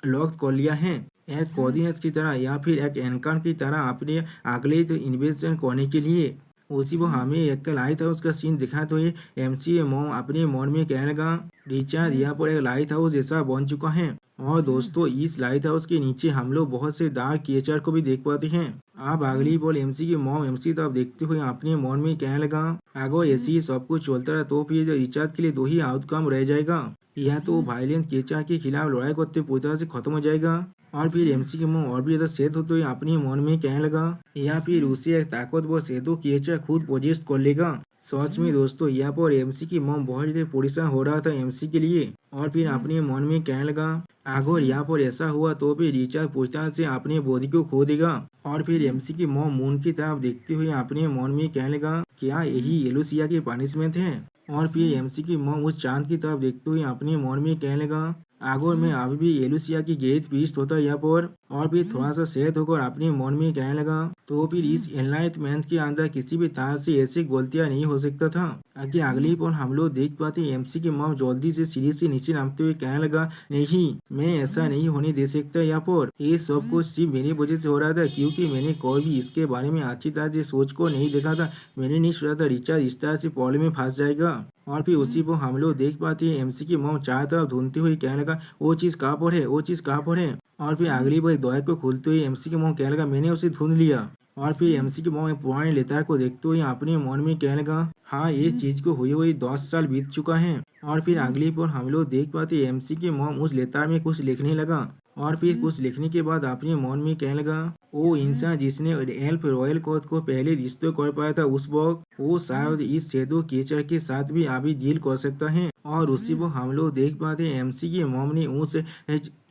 लॉक कर लिया है, एक कोऑर्डिनेट्स की तरह या फिर एक एनकाउंटर की तरह अपने अगले इन्वेस्टन करने के लिए। उसी वो हमें एक लाइट हाउस का सीन दिखाते हुए एमसी मॉम अपने मन में कहने लगा, रिचार्ड यहाँ पर एक लाइट हाउस जैसा बन चुका है और दोस्तों इस लाइट हाउस के नीचे हम लोग बहुत से डार्क क्रिएचर को भी देख पाते हैं। आप अगली बॉल एमसी की मॉम एमसी तरफ देखते हुए अपने मन में कहने लगा, अगर ऐसे ही सब कुछ चलता रहा तो फिर रिचार्ड के लिए दो ही आउटकम रह जाएगा, या तो वायलेंट क्रिएचर के खिलाफ लड़ाई करते पूरी तरह से खत्म हो जाएगा और फिर एमसी की मॉम और भी ज्यादा सेहत होते हुए अपने मन में कहने लगा, या फिर उसे एक ताकतवर सेहतों क्रिएचर खुद पोजेस्ट कर लेगा। सच में दोस्तों यहाँ पर एमसी की मॉम बहुत ज्यादा परेशान हो रहा था एमसी के लिए और फिर अपने मन में कहने लगा, अगर यहाँ पर ऐसा हुआ तो फिर रिचार्ड पूरी तरह से अपने बॉडी को खो देगा। और फिर एमसी की मॉम मून की तरफ देखते हुए अपने मन में कहने लगा, क्या यही एलुसिया की पनिशमेंट है। और फिर एमसी की मॉम उस चांद की तरफ देखते हुए अपने मन में कहने लगा, अगर मैं अभी भी एलुसिया की गेट पीस्ट होता यहाँ पर और फिर थोड़ा सा सेहत होकर अपने मन में कहने लगा, तो फिर इस एनलाइटमेंट के अंदर किसी भी तरह से ऐसी गलतियां नहीं हो सकता था। आगे अगली पर हम लोग देख पाते एमसी की मॉम जल्दी से सीढ़ी से नीचे नामते हुए कहने लगा, नहीं मैं ऐसा नहीं होने दे सकता यहाँ पर, ये सब कुछ सिर्फ मेरी वजह से हो रहा था क्योंकि मैंने कोई भी इसके बारे में अच्छी तरह से सोच को नहीं देखा था। मैंने नहीं सोचा था रिचार्ड इस तरह से प्रॉब्लम में फंस जाएगा। और फिर उसी को हम लोग देख पाते हैं एमसी की मॉम चारों तरफ ढूंढते हुए कहने लगा, वो चीज कहाँ पर है, वो चीज कहाँ पर है। और फिर अगली बार दवाई को खोलते हुए एमसी की मॉम कहने लगा, मैंने उसे ढूंढ लिया। और फिर एमसी की मॉम पुराने लेतार को देखते हुए अपने मन में कहने लगा, हाँ ये चीज को हुए 10 साल बीत चुका है। और फिर अगली पर हम लोग देख पाते एमसी की मॉम उस लेतार में कुछ लिखने लगा और फिर कुछ लिखने के बाद अपने मन में कहने लगा, वो इंसान जिसने एल्फ रॉयल कोथ को पहले रिश्ते कर पाया था उस वक्त वो शायद इस शेडो क्रिएचर के साथ भी अभी डील कर सकता है। और उसी को हम लोग देख पाते एमसी की मॉम ने उस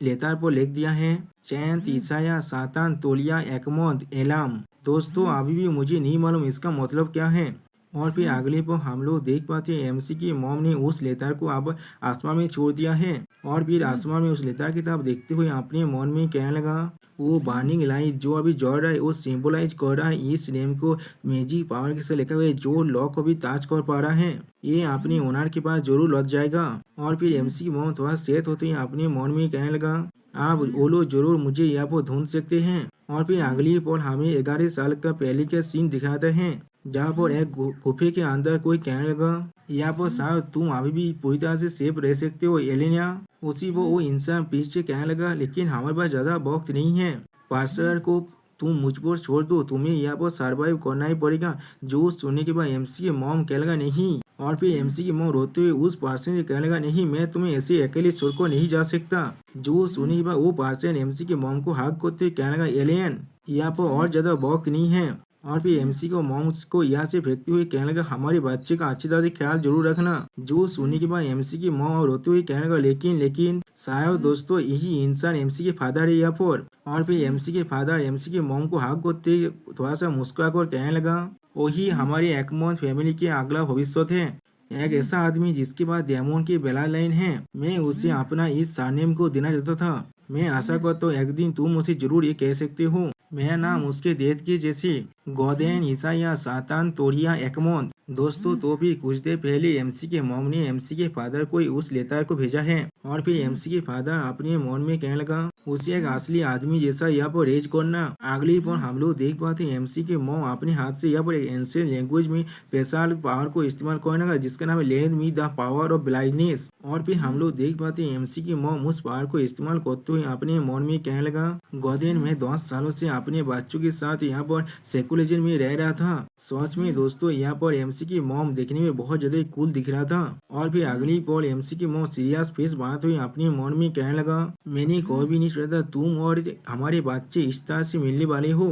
लेतार पर लिख दिया है, चैंत ईसाया सातान तोलिया एकमोद एलाम। दोस्तों अभी भी मुझे नहीं मालूम इसका मतलब क्या है। और फिर अगले पर हम लोग देख पाते हैं एमसी की मॉम ने उस लेतार को अब आसमान में छोड़ दिया है और फिर आसमान में उस लेतार की तरफ देखते हुए अपने मन में कहने लगा, वो बर्निंग लाइट जो अभी जल रहा है वो सिंबलाइज कर रहा है इस नेम को मैजिक पावर के साथ लिखा हुआ है जो लॉक को भी ताज कर पा रहा है, ये अपने ओनर के पास जरूर लग जाएगा। और फिर एमसी की मॉम थोड़ा सेहत होते ही अपने मन में कहने लगा, आप वो लोग जरूर मुझे यहाँ पर ढूंढ सकते हैं। और फिर अगली पल हमें 11 साल का पहले का सीन दिखाते हैं जहाँ पर एक गुफे के अंदर कोई कहने लगा, यहाँ पर शायद तुम अभी भी पूरी तरह से सेफ रह सकते हो एलेनिया। उसी वो इंसान पीछे कहने लगा, लेकिन हमारे पास ज्यादा वक्त नहीं है, पार्सर को तुम मुझ पर छोड़ दो, तुम्हें यहाँ पर सर्वाइव करना ही पड़ेगा। जो सुनने के बाद एमसी की मॉम कहने लगा, नहीं। और फिर एमसी की मॉम रोते हुए उस पर्सन से कहने लगा, नहीं मैं तुम्हें ऐसे अकेले छोड़कर नहीं जा सकता। जो सुनने के बाद वो पर्सन एमसी की मॉम को हक करते हुए कहने लगा, एलियन यहाँ पर और ज्यादा वक्त नहीं है। और फिर एमसी को मॉम को यहाँ से फेंकते हुए कहने लगा, हमारे बच्चे का अच्छी तरह से ख्याल जरूर रखना। जो सुनने के बाद एमसी की मॉम रोते हुए कहने लगा, लेकिन शायद दोस्तों यही इंसान एमसी के फादर है यहाँ पर। और फिर एमसी के फादर एमसी की मॉम को हाथ करते थोड़ा सा मुस्कुरा कर कहने लगा, वही हमारे एकमोथ फैमिली के अगला भविष्य है, एक ऐसा आदमी जिसके पास डेमोन की बेला लाइन है। मैं उसे अपना इस सरनेम को देना चाहता था। मैं आशा करता हूँ एक दिन तुम उसे जरूर ये कह सकते हो, मेरा नाम उसके डेथ के जैसे गोदेन ईसाया सातान तोरिया एकमोन। दोस्तों तो भी कुछ देर पहले एमसी के मॉम ने एमसी के फादर को उस लेतार को भेजा है। और फिर एमसी के फादर अपने मन में कहने लगा, उसे एक असली आदमी जैसा यहाँ पर रेज करना। अगली पर हम लोग देख पाते हैं एमसी के मॉम अपने हाथ से यहाँ पर एक एंशिएंट लैंग्वेज में स्पेशल पावर को इस्तेमाल करने लगा जिसका नाम है lend me the power of blindness. और फिर हम लोग देख पाते हैं एमसी की मॉम उस पावर को इस्तेमाल करते हुए अपने मन में कहने लगा, गोदेन में 10 सालों से अपने बच्चों के साथ यहाँ पर सेकुलरिज्म में रह रहा था। सच में दोस्तों यहाँ पर एमसी की मॉम देखने में बहुत ज्यादा कूल दिख रहा था। और फिर अगली पल एमसी की मॉम सीरियस फेस बनाते हुए अपने मन में कहने लगा, मैंने कोई भी नहीं सोचा था तुम और हमारे बच्चे इस तरह से मिलने वाले हो।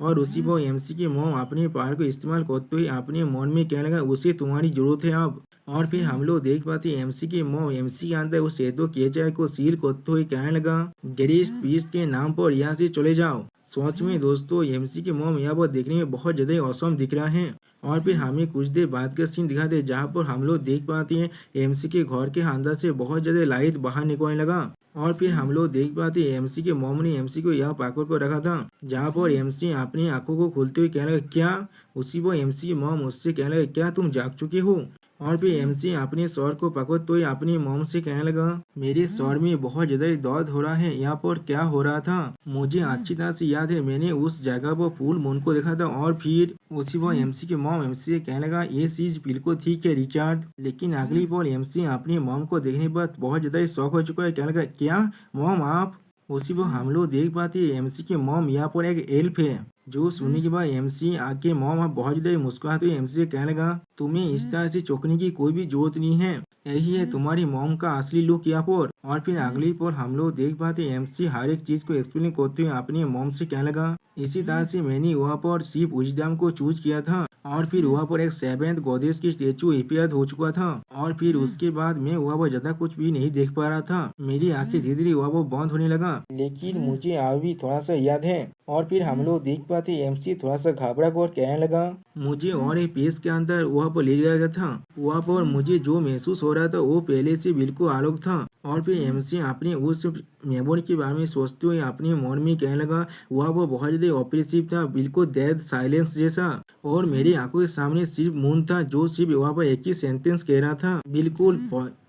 और उसी पर एमसी की मॉम अपने पावर को इस्तेमाल करते हुए अपने मन में कहने लगा उसे तुम्हारी जरूरत है अब। और फिर हम लोग देख पाते एमसी की मॉम एमसी के अंदर उस सेतो केचाई को सील करते हुए कहने लगा ग्रेस पीस के नाम पर यहाँ से चले जाओ। सच में दोस्तों एमसी की मॉम यहाँ पर देखने में बहुत ज्यादा औसम दिख रहा है। और फिर हमें कुछ देर बाद का सीन दिखाते हैं जहाँ पर हम लोग देख पाते हैं एमसी के घर के अंदर से बहुत ज्यादा लाइट बाहर निकलने लगा। और फिर हम लोग देख पाते हैं एमसी के मॉम ने एमसी को यह पाकड़ कर रखा था जहाँ पर एमसी अपनी आंखों को खोलते हुए कहने लगा क्या। उसी पर एमसी की मॉम उससे कहने लगा क्या तुम जाग चुके हो। और फिर एमसी अपने सर को पकड़ते हुए अपनी मॉम से कहने लगा मेरे सर में बहुत ज्यादा दर्द हो रहा है, यहाँ पर क्या हो रहा था मुझे अच्छी तरह से याद है, मैंने उस जगह पर फुल मून को देखा था। और फिर उसी पर एमसी के मॉम एमसी से कहने लगा ये चीज बिल्कुल ठीक है रिचार्ड। लेकिन अगली बार एमसी अपनी मॉम को देखने पर बहुत ज्यादा शौक हो चुका है, कहने लगा क्या मॉम आप। उसी पर हम लोग देख पाते हैं एमसी के मॉम यहाँ पर एक एल्फ है जो सुनने के बाद एमसी आके मॉम बहुत ज्यादा मुस्कुराते हुए एमसी से कहने लगा तुम्हें इस तरह से चौंकने की कोई भी जरूरत नहीं है, यही है तुम्हारी मॉम का असली लुक यहाँ पर। और फिर अगली पर हम लोग देख पाते एमसी हर एक चीज को एक्सप्लेन करते हुए अपनी मॉम से कहने लगा इसी तरह से मैंने वहाँ पर सिर्फ विजडम को चूज किया था और फिर वहाँ पर एक 7th गॉडेस की स्टेचू रिपेयर हो चुका था और फिर उसके बाद मैं वहाँ पर ज्यादा कुछ भी नहीं देख पा रहा था, मेरी आंखें धीरे धीरे वहाँ पर बंद होने लगा, लेकिन मुझे अभी थोड़ा सा याद है। और फिर हम लोग देख पाते एमसी थोड़ा सा घबरा कर कहने लगा मुझे और एक पेज के अंदर वहाँ पर ले जाया गया था, वहाँ पर मुझे जो महसूस हो रहा था वो पहले से बिल्कुल अलग था। और फिर एमसी अपने उस मेमोरी के बारे में सोचते हुए अपने मन में कहने लगा वह वो बहुत ज्यादा ऑपरेसिव था, बिल्कुल डेड साइलेंस जैसा, और मेरी आंखों के सामने सिर्फ मून था जो सिर्फ वहाँ पर एक ही सेंटेंस कह रहा था, बिल्कुल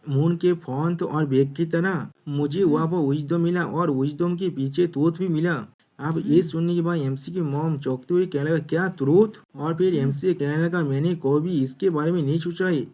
मून के फॉन्ट और बेग की तरह। मुझे वहाँ पर विजडम मिला और विजडम के पीछे ट्रूथ भी मिला। अब ये सुनने के बाद एमसी की मॉम चौंकते हुए कहने लगा क्या ट्रूथ। और फिर एमसी कहने लगा मैंने कभी इसके बारे में नहीं सोचा है,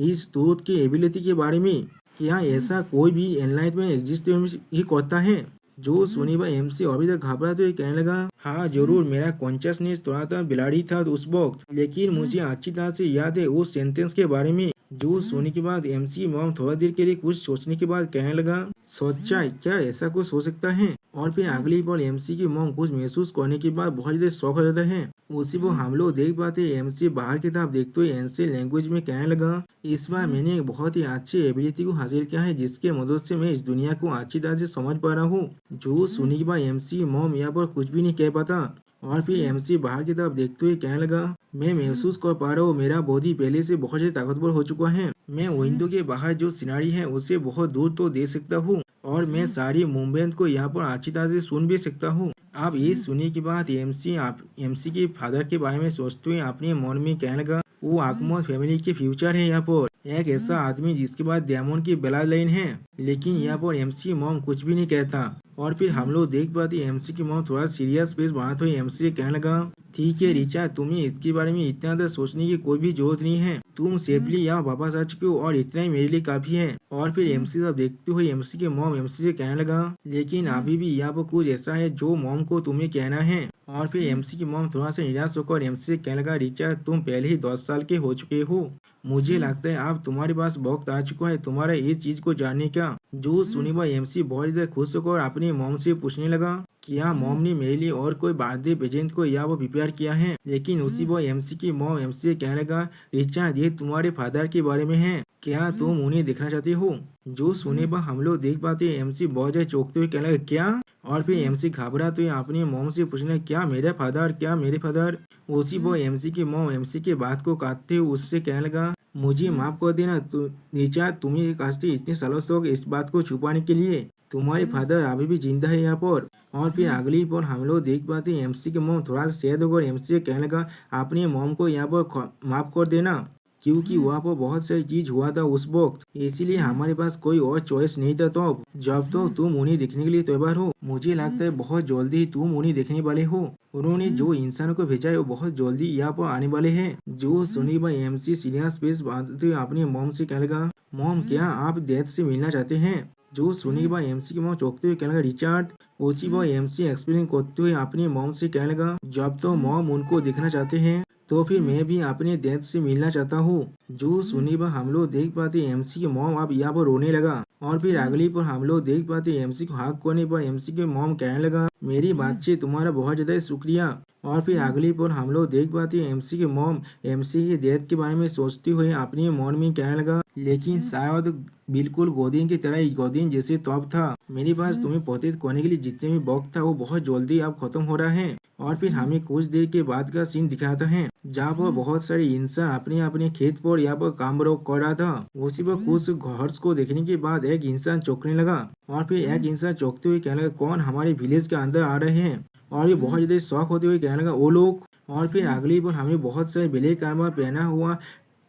इस ट्रूथ की एबिलिटी के बारे में, क्या ऐसा कोई भी एनलाइटमेंट एग्जिस्ट ही करता है। जो सुनी भाई एमसी अभी तक घबरा तो कहने लगा हाँ जरूर, मेरा कॉन्शियसनेस थोड़ा सा बिलाड़ी था उस वक्त, लेकिन मुझे अच्छी तरह से याद है उस सेंटेंस के बारे में। जो सुनने के बाद एमसी मॉम थोड़ा देर के लिए कुछ सोचने के बाद कहने लगा सच्चाई, क्या ऐसा कुछ हो सकता है। और फिर अगली बार एमसी की मॉम कुछ महसूस करने के बाद बहुत ज्यादा शौक हो जाता है। उसी को हम लोग देख पाते एमसी बाहर की तरफ देखते हुए एनसी लैंग्वेज में कहने लगा इस बार मैंने एक बहुत ही अच्छी एबिलिटी को हासिल किया है जिसके मदद से मैं इस दुनिया को अच्छी तरह से समझ पा रहा हूँ। जो सुनने के बाद एमसी मॉम यहाँ पर कुछ भी नहीं कह पाता। और फिर एमसी बाहर की तरफ देखते हुए कहने लगा मैं महसूस कर पा रहा हूँ मेरा बॉडी पहले से बहुत ज्यादा ताकतवर हो चुका है, मैं विंडो के बाहर जो सिनारी है उसे बहुत दूर तो दे सकता हूँ और मैं सारी मूवमेंट को यहाँ पर अच्छी तरह से सुन भी सकता हूँ। अब ये सुनने के बाद एमसी के फादर के बारे में सोचते हुए अपने मन में कहने लगा वो आगमन फैमिली के फ्यूचर है यहाँ पर, एक ऐसा आदमी जिसके पास डायमंड की ब्लड लाइन है। लेकिन यहाँ पर एमसी मॉम कुछ भी नहीं कहता। और फिर हम लोग देख पाते एमसी की मॉम थोड़ा सीरियस फेस बनाते हुए एमसी से कहने लगा ठीक है रिचा, तुम्हें इसके बारे में इतना ज्यादा सोचने की कोई भी जरूरत नहीं है, तुम सेफली यहाँ वापस आ चुके हो और इतना ही मेरे लिए काफी है। और फिर एमसी सब देखते हुए एमसी के मॉम एमसी से कहने लगा लेकिन अभी भी यहाँ पर कुछ ऐसा है जो मॉम को तुम्हें कहना है। और फिर एमसी की मॉम थोड़ा सा निराश होकर एमसी से कहने लगा रिचा, तुम पहले ही 10 साल के हो चुके हो, मुझे लगता है अब तुम्हारे पास वक्त आ चुका है तुम्हारा ये चीज को जानने का। जो सुनी वह एमसी बहुत ज्यादा खुश होकर अपनी मॉम से पूछने लगा क्या मॉम ने मेरे लिए और कोई बर्थडे प्रेजेंट को या वो प्रिपेयर किया है। लेकिन उसी वो एमसी की मॉम एमसी से कहने लगा रिचा, ये तुम्हारे फादर के बारे में है, क्या तुम उन्हें देखना चाहते हो। जो सुने पर हम लोग देख पाते एमसी बहुत ज्यादा चौंकते हुए कहने लगा क्या। और फिर एमसी घबरा तो अपनी मॉम से पूछने क्या मेरे फादर। उसी वो एमसी की मॉम एमसी के बात को काटते हुए उससे कहने लगा मुझे माफ कर देना रिचा, तुम्हें कास्ते इतने सालों से इस बात को छुपाने के लिए, तुम्हारे फादर अभी भी जिंदा है यहाँ पर। और फिर अगली पर हम लोग देख पाते हैं एमसी के मॉम थोड़ा सा सैड होकर एमसी से कहने लगा अपने मॉम को यहाँ पर माफ कर देना, क्योंकि वहाँ पर बहुत सारी चीज हुआ था उस वक्त, इसीलिए हमारे पास कोई और चॉइस नहीं था। तो जब तो तुम उन्हें देखने के लिए तैयार हो, मुझे लगता है बहुत जल्दी ही तुम उन्हें देखने वाले हो, उन्होंने जो इंसानों को भेजा है वो बहुत जल्दी यहाँ पर आने वाले हैं। जो सुनी भाई एमसी सीरियस फेस बांधते हुए अपनी मॉम से कहने लगा मॉम, क्या आप डेथ से मिलना चाहते हैं। जो सुनी भाई एमसी की मॉम चौंकते हुए कहने लगा रिचार्ड। उसी भाई एमसी एक्सप्लेन करते हुए अपनी मॉम से कहने लगा जब तो मॉम उनको देखना चाहते हैं तो फिर मैं भी अपने डेथ से मिलना चाहता हूँ। जो सुनी पर हम लोग देख पाते एमसी की मॉम अब यहाँ पर रोने लगा। और फिर अगली पर हम लोग देख पाते एमसी को हाथ करने पर एमसी के मॉम कहने लगा मेरी बच्चे तुम्हारा बहुत ज्यादा शुक्रिया। और फिर अगली पल हम लोग देख पाते हैं एमसी की मॉम एमसी की डेथ के बारे में सोचते हुए अपने मन में कहने लगा, लेकिन शायद बिल्कुल गोदीन की तरह गोदीन जैसे तौब था। मेरे पास तुम्हें पोतेत करने के लिए जितने भी वक्त था वो बहुत जल्दी अब खत्म हो रहा है। और फिर हमें कुछ देर के बाद का सीन दिखाता है जहाँ पर बहुत सारे इंसान अपने अपने खेत पर यहाँ पर काम कर रहा था। उसी पर कुछ हर्ष को देखने के बाद एक इंसान चौंकने लगा और फिर एक इंसान चौंकते हुए कहने लगा, कौन हमारे विलेज के अंदर आ रहे हैं? और ये बहुत ज्यादा शौक होते हुए कहने लगा, वो लोग। और फिर अगली बार हमें बहुत सारे ब्लैक आर्मर पहना हुआ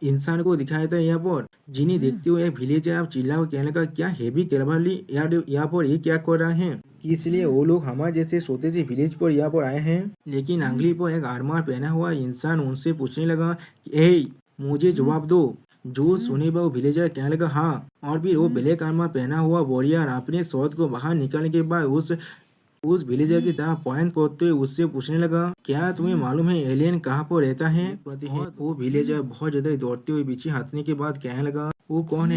इंसान को दिखाया था यहाँ पर, जिन्हें देखते हुए एक विलेजर आप चिल्ला कहने लगा, क्या हेवी कैvalry यहाँ पर ये क्या कर रहा है? इसलिए वो लोग हमारे जैसे सोते से विलेज पर यहाँ पर आए हैं। लेकिन अगली पर एक आर्मर पहना हुआ इंसान उनसे पूछने लगा, ए मुझे जवाब दो। जो सुने वो विलेजर कहने लगा, हाँ। और फिर वो ब्लैक आर्मर पहना हुआ वॉरियर अपने शॉट को बाहर निकालने के बाद उस विलेजर की तरह पॉइंट करते हुए उससे पूछने लगा, क्या तुम्हें मालूम है एलियन कहाँ पर रहता है? वो विलेजर बहुत ज्यादा दौड़ते हुए पीछे हटने के बाद कहने लगा, वो कौन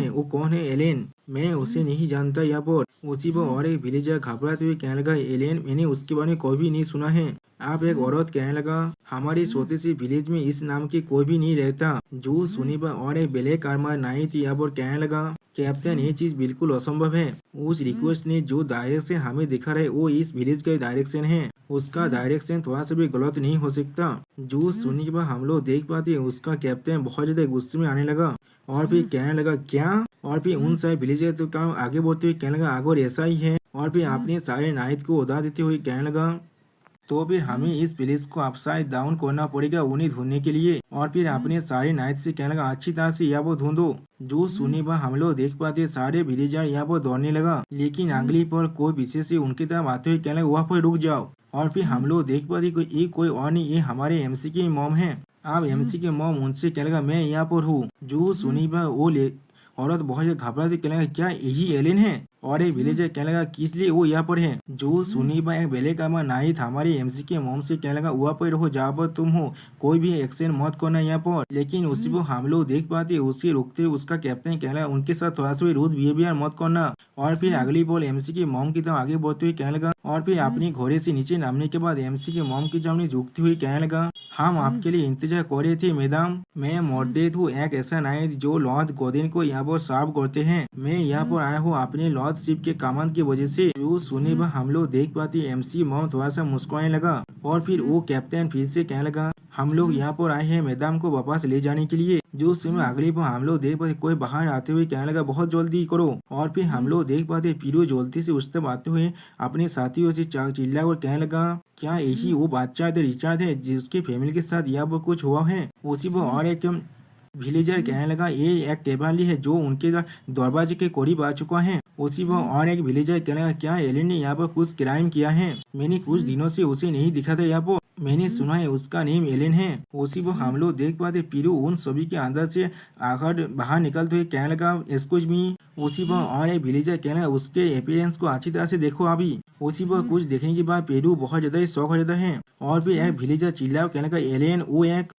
है एलियन? मैं उसे नहीं जानता यहाँ पर। उसी पर और एक विलेजर घबराते हुए कहने लगा, एलियन मैंने उसके बारे में कोई भी नहीं सुना है। आप एक औरत कहने लगा, हमारे छोटे से विलेज में इस नाम के कोई भी नहीं रहता। जो सुनी पर और एक ब्लैक आर्मर नाइट यहाँ पर कहने लगा, कैप्टन ये चीज बिल्कुल असंभव है। उस रिक्वेस्ट ने जो डायरेक्शन हमें दिखा रहे वो इस विलेज का डायरेक्शन है, उसका डायरेक्शन थोड़ा सा भी गलत नहीं हो सकता। जो सुनने के बाद हम लोग देख पाते हैं उसका कैप्टन बहुत ज्यादा गुस्से में आने लगा और फिर कहने लगा, क्या? और फिर उन सारे विलेजर तो काम आगे बढ़ते हुए कहने लगा, अगर ऐसा ही है। और फिर अपने सारे नाइट को उड़ा देते हुए कहने लगा, तो फिर हमें इस विलेज को अपसाइड डाउन करना पड़ेगा उन्हें ढूंढने के लिए। और फिर अपने सारे नाइट से कहने लगा, अच्छी तरह से यहाँ पर ढूंढो। जो सुनने पर हम लोग देख पाते सारे विलेजर यहाँ पर दौड़ने लगा, लेकिन अगली पर कोई पीछे से उनकी तरफ आते हुए कहने लगा, वहाँ पर रुक जाओ। और फिर हम लोग देख पाते कोई और नहीं, ये हमारे एमसी की मॉम है। अब एमसी के मॉम उनसे कहने लगा, मैं यहाँ पर हूँ। जो सुनी पर वो औरत बहुत घबराती कहने लगा, क्या यही एलियन है? और एक विलेजर कहने लगा, किस लिए वो यहाँ पर है? जो सुनी पर एक ब्लैक आर्मर नाइट हमारी एमसी के मॉम से कहने लगा, वहाँ पर रहो जहाँ पर तुम हो, कोई भी एक्शन मत करना यहाँ पर। लेकिन उसी को हम लोग देख पाते उसे रुकते उसका कैप्टन कहने लगा, उनके साथ थोड़ा सा भी रूड बिहेवियर मत करना। और फिर अगली बॉल एमसी की मॉम की तरफ आगे बढ़ते हुए कहने लगा, और फिर अपनी घोड़े से नीचे नामने के बाद एमसी की मॉम की सामने झुकती हुई कहने लगा, हम आपके लिए इंतजार कर रहे थे मैडम। मैं मॉर्डेट हूँ, एक ऐसा नाइट जो लॉर्ड गोदिन को यहाँ पर सर्व करते हैं। मैं यहाँ पर आया हूँ अपने लॉर्डशिप के कमांड की वजह से। जो सुने पर हम लोग देख पाते एमसी मॉम थोड़ा सा मुस्कुराने लगा और फिर वो कैप्टन फिर से कहने लगा, हम लोग यहाँ पर आए हैं मैडम को वापस ले जाने के लिए। जो समय अगली पर हम लोग देख पाते कोई बाहर आते हुए कहने लगा, बहुत जल्दी करो। और फिर हम लोग देख पाते पीरू जल्दी से उस तरफ आते हुए अपने साथियों से चिल्ला और कहने लगा, क्या यही वो बादशाह रिचार्ड है जिसकी फैमिली के साथ यहाँ पर कुछ हुआ है? उसी पर और एक विलेजर कहने लगा, ये एक कैवाली है जो उनके दरवाजे के करीब आ चुका है। उसी पर और एक विलेजर कहने लगा, क्या एलियन ने यहाँ पर कुछ क्राइम किया है? मैंने कुछ दिनों से उसे नहीं दिखा था यहाँ पर, मैंने सुना है उसका नेम एलियन है। उसी पर हम लोग देख पाते पीरू उन सभी के अंदर से आकर बाहर निकलते हुए कहने लगा, एक्सक्यूज मी। उसी पर और एक विलेजर कहने लगा, उसके अपीयरेंस को अच्छी तरह से देखो अभी। उसी पर कुछ देखने के बाद पेरू बहुत ज्यादा शौक हो जाता है और फिर एक विलेजर चिल्ला कहने लगा, एलियन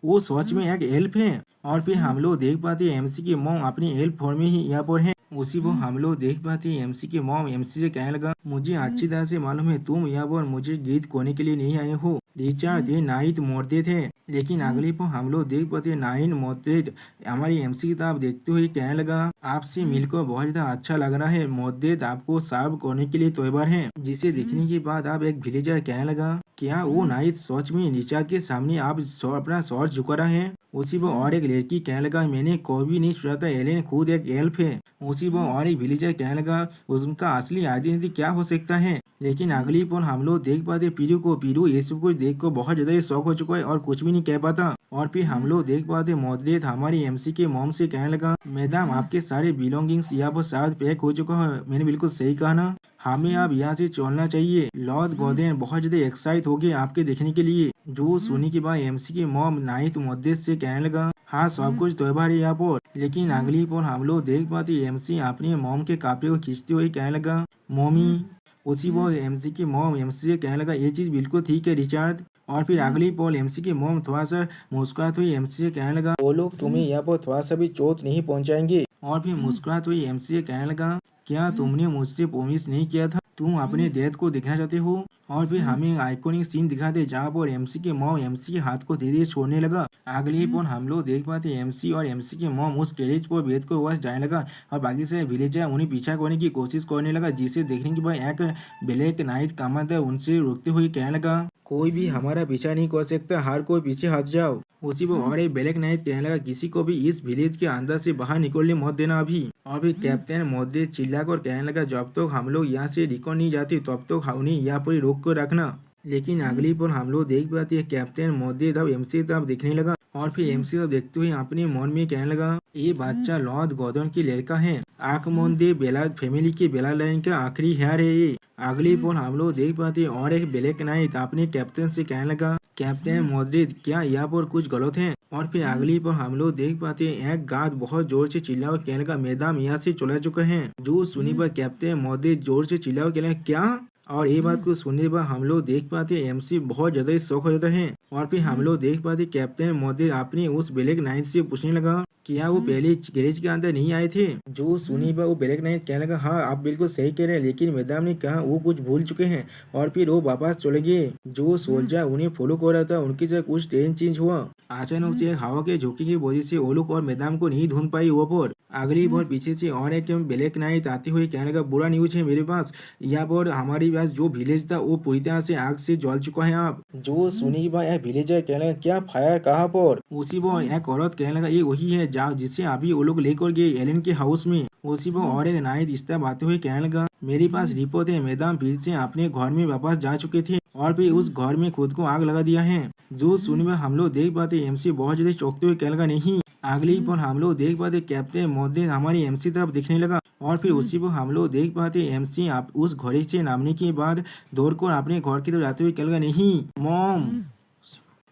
वो सच में एक एल्फ है। और फिर हम लोग देख पाते एमसी की मॉम अपनी एल्फ फॉर्म में ही यहाँ पर है। उसी पर हम लोग देख पाते एमसी की मॉम एमसी से कहने लगा, मुझे अच्छी तरह से मालूम है तुम यहाँ पर मुझे गीत कोने के लिए नहीं आए हो। रिचार्ड ये नाइट मरते थे। लेकिन अगली पर हम लोग देख पाते नाइन मोर्देद हमारी एमसी की तरफ देखते हुए कहने लगा, आपसे मिलकर बहुत ज्यादा अच्छा लग रहा है। मोर्देद आपको सर्व करने के लिए तैयार है। जिसे देखने के बाद आप एक विलेजर कहने लगा, क्या वो नाइट सच में रिचार्ड के सामने आप अपना शॉर्ट झुका रहा है? उसी पर और एक लड़की कहने लगा, मैंने कभी नहीं सोचा था एलियन खुद एक एल्फ है। उसी पर और एक विलेजर कहने लगा, उनका असली आइडेंटिटी क्या हो सकता है? लेकिन अगली पर हम लोग देख पाते पीरू ये सब कुछ देख कर बहुत ज्यादा शौक हो चुका है और कुछ भी नहीं कह पाता। और फिर हम लोग देख पाते मोर्देद हमारी एमसी के मॉम से कहने लगा, मैडम आपके सारे बिलोंगिंग्स यहाँ पर शायद पैक हो चुका है। मैंने बिल्कुल सही कहा ना? हमें अब यहाँ से चलना चाहिए। लॉर्ड गोदेन बहुत ज्यादा एक्साइट हो गए आपके देखने के लिए। जो सुनी के बाद एमसी के मॉम नाइट मोर्देद से कहने लगा, हाँ सब कुछ त्योहार है यहाँ पर। लेकिन अगली पर हम लोग देख पाते एमसी अपने मॉम के कपड़े को खींचते हुए कहने लगा, मॉमी। उसी वो एमसी की मॉम एमसी से कहने लगा, ये चीज बिल्कुल ठीक है रिचार्ड। और फिर अगली पॉल एमसी की मॉम थोड़ा सा मुस्कुराते हुई एमसी से कहने लगा, वो लोग तुम्हें यहाँ पर थोड़ा सा भी चोट नहीं पहुंचाएंगे। और फिर मुस्कुराते हुई एमसी से कहने लगा, क्या तुमने मुझसे प्रॉमिस नहीं किया था तुम अपने डेथ को देखना चाहते हो। और फिर हमें आइकॉनिक सीन दिखाते जहाँ पर एमसी के मॉम एमसी के हाथ को धीरे धीरे छोड़ने लगा। अगले ही पल हम लोग देख पाते एमसी और एमसी के मॉम उस कैरेज पर बैठ कर वापस जाने लगा और बाकी से विलेजर उन्हें पीछा करने की कोशिश करने लगा, जिसे देखने के बाद एक ब्लैक नाइट कमांडर उनसे रोकते हुए कहने लगा कोई भी हमारा पीछा नहीं कर सकता, हर कोई पीछे हट जाओ। उसी पर और एक ब्लैक नाइट कहने लगा किसी को भी इस विलेज के अंदर से बाहर निकलने मत देना अभी। और फिर कैप्टन मोदी चिल्लाकर कहने लगा जब तक हम लोग यहाँ से निकल नहीं जाते तब तक उन्हें यहाँ पर रोक कर रखना। लेकिन अगली पर हम लोग देख पाते हैं कैप्टन मोदी तब एमसी तब देखने लगा और फिर एमसी तब देखते हुए अपने मन में कहने लगा ये बच्चा लॉर्ड गॉर्डन की लड़का है, आंख मोदी बेला फैमिली की बेला लाइन का आखिरी हेयर है ये। अगली पर हम लोग देख पाते हैं और एक ब्लैक नाइट अपने कैप्टन से कहने लगा कैप्टन मोदी क्या यहाँ पर कुछ गलत है। और फिर अगली पर हम लोग देख पाते हैं एक गार्ड बहुत जोर से चिल्ला कहने लगा मैदान यहाँ से चला चुका है। जो सुनी पर कैप्टन मोदी जोर से चिल्ला कहने लगा क्या। और ये बात को सुनने पर हम लोग देख पाते एमसी बहुत ज्यादा शौक हो जाता है। और फिर हम लोग देख पाते कैप्टन मोदी अपने उस ब्लैक नाइट से पूछने लगा क्या वो पहले गैरेज के अंदर नहीं आए थे। जो सुनी पर वो ब्लैक नाइट कहने लगा हाँ आप बिल्कुल सही कह रहे हैं, लेकिन मैदान ने कहा वो कुछ भूल चुके हैं और फिर वो वापस चले गए। जो सोल्जर उन्हें फॉलो कर रहा था उनकी जगह कुछ ट्रेन चेंज हुआ। अचानक से हवा के झोंके की वजह से वो लोग और मैदान को नहीं ढूंढ पाई वो पर। अगली बार पीछे से और एक ब्लैक नाइट आते हुए कहने का बुरा न्यूज है मेरे पास, यहाँ पर हमारे पास जो विलेज था वो पूरी तरह से आग से जल चुका है। आप जो सुनी भाई विलेजर कहने लगा क्या फायर कहाँ पर। उसी पर एक औरत कहने लगा ये वही है जिसे अभी वो लोग लेकर गए एलन के हाउस में। उसी पर और एक नाइट इस तरह आते हुए कहने लगा मेरे पास रिपोर्ट है मैदान फिर से अपने घर में वापस जा चुके थे और फिर उस घर में खुद को आग लगा दिया है। जो सुनने में हम लोग देख पाते एमसी बहुत ज्यादा चौंकते हुए कहने लगा नहीं। अगली पर हम लोग देख पाते कैप्टन मोदी हमारी एमसी तरफ दिखने लगा और फिर उसी पर हम लोग देख पाते एमसी आप उस घड़ी से नामने के बाद दौड़कर अपने घर की तरफ जाते हुए कहने लगा नहीं मॉम।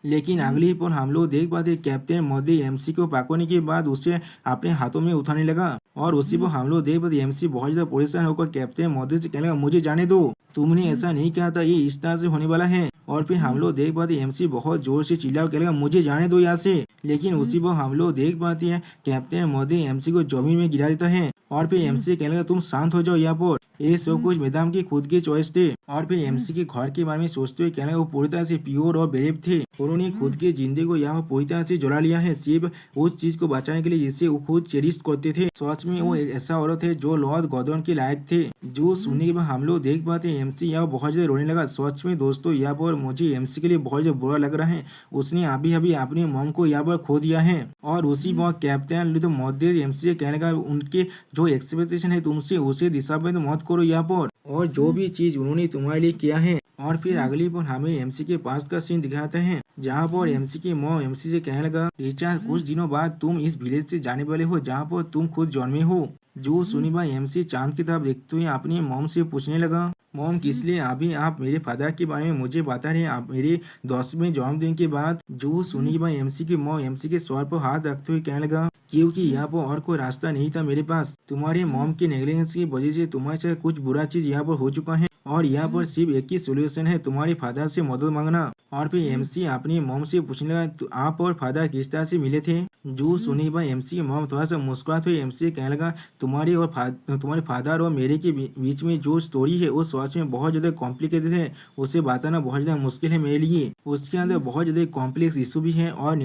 लेकिन अगली पर हम लोग देख पाते कैप्टन मोदी एमसी को पकड़ने के बाद उसे अपने हाथों में उठाने लगा और उसी पर हम लोग देख पाते एमसी बहुत ज्यादा परेशान होकर कैप्टन मोदी से कहने लगा मुझे जाने दो, तुमने ऐसा नहीं कहा था, ये इस तरह से होने वाला है। और फिर हम लोग देख पाते एमसी बहुत जोर से चिल्ला कहने लगा मुझे जाने दो यहाँ से। लेकिन उसी पर हम लोग देख पाते हैं कैप्टन मोदी एमसी को जमीन में गिरा देता है और फिर एमसी कहने लगा तुम शांत हो जाओ यहाँ पर, ये सब कुछ मैदान की खुद की चॉइस थे। और फिर एमसी के घर के बारे में सोचते हुए कहने लगा वो पूरी तरह से प्योर और ब्रेव थे, उन्होंने खुद की जिंदगी को यहाँ पूरी तरह से जला लिया है सिर्फ उस चीज को बचाने के लिए जिससे वो खुद चेरिश करते थे। सच में वो ऐसा औरत है जो लॉर्ड गॉर्डन के लायक थे। जो सुनने के बाद हम लोग देख पाते हैं एमसी यहाँ बहुत ज्यादा रोने लगा। सच में दोस्तों यहाँ पर मुझे एमसी के लिए बहुत ज्यादा बुरा लग रहा है, उसने अभी अभी अपने मॉम को यहाँ पर खो दिया है। और उसी वक्त कैप्टन तो मोदी एमसी से कहने का उनके जो एक्सपेक्टेशन है तुमसे उसे दिशा में तो मत करो यहाँ पर, और जो भी चीज उन्होंने तुम्हारे लिए किया है। और फिर अगली पर हमें एमसी के पास का सीन दिखाते हैं जहाँ पर एमसी की मॉम एमसी से कहने लगा रिचार्ड कुछ दिनों बाद तुम इस विलेज से जाने वाले हो जहाँ पर तुम खुद जन्मे हो। जो सुनी भाई एमसी चांद की तरफ देखते हुए अपनी मॉम से पूछने लगा मॉम किस लिए अभी आप मेरे फादर के बारे में मुझे बता रहे हैं आप मेरे 10वें जन्मदिन के बाद। जो सुनी भाई एमसी की मॉम एमसी के सर पर हाथ रखते हुए कहने लगा क्योंकि यहाँ पर और कोई रास्ता नहीं था मेरे पास, तुम्हारे मॉम के नेगलेंस की वजह से तुम्हारे साथ कुछ बुरा चीज यहाँ पर हो चुका है और यहाँ पर सिर्फ एक ही सोल्यूशन है तुम्हारे फादर से मदद मांगना। और फिर एमसी अपनी मॉम से पूछने लगा तो आप और फादर किस तरह से मिले थे। जो सुनी भाई एमसी की मॉम थोड़ा सा मुस्कुराते हुए एमसी कहने लगा तुम्हारे फादर और मेरे के बीच में जो स्टोरी है वो सच में बहुत ज्यादा कॉम्प्लिकेटेड है, उसे बताना बहुत ज्यादा मुश्किल है मेरे लिए, उसके अंदर बहुत ज्यादा कॉम्प्लेक्स इशू भी है और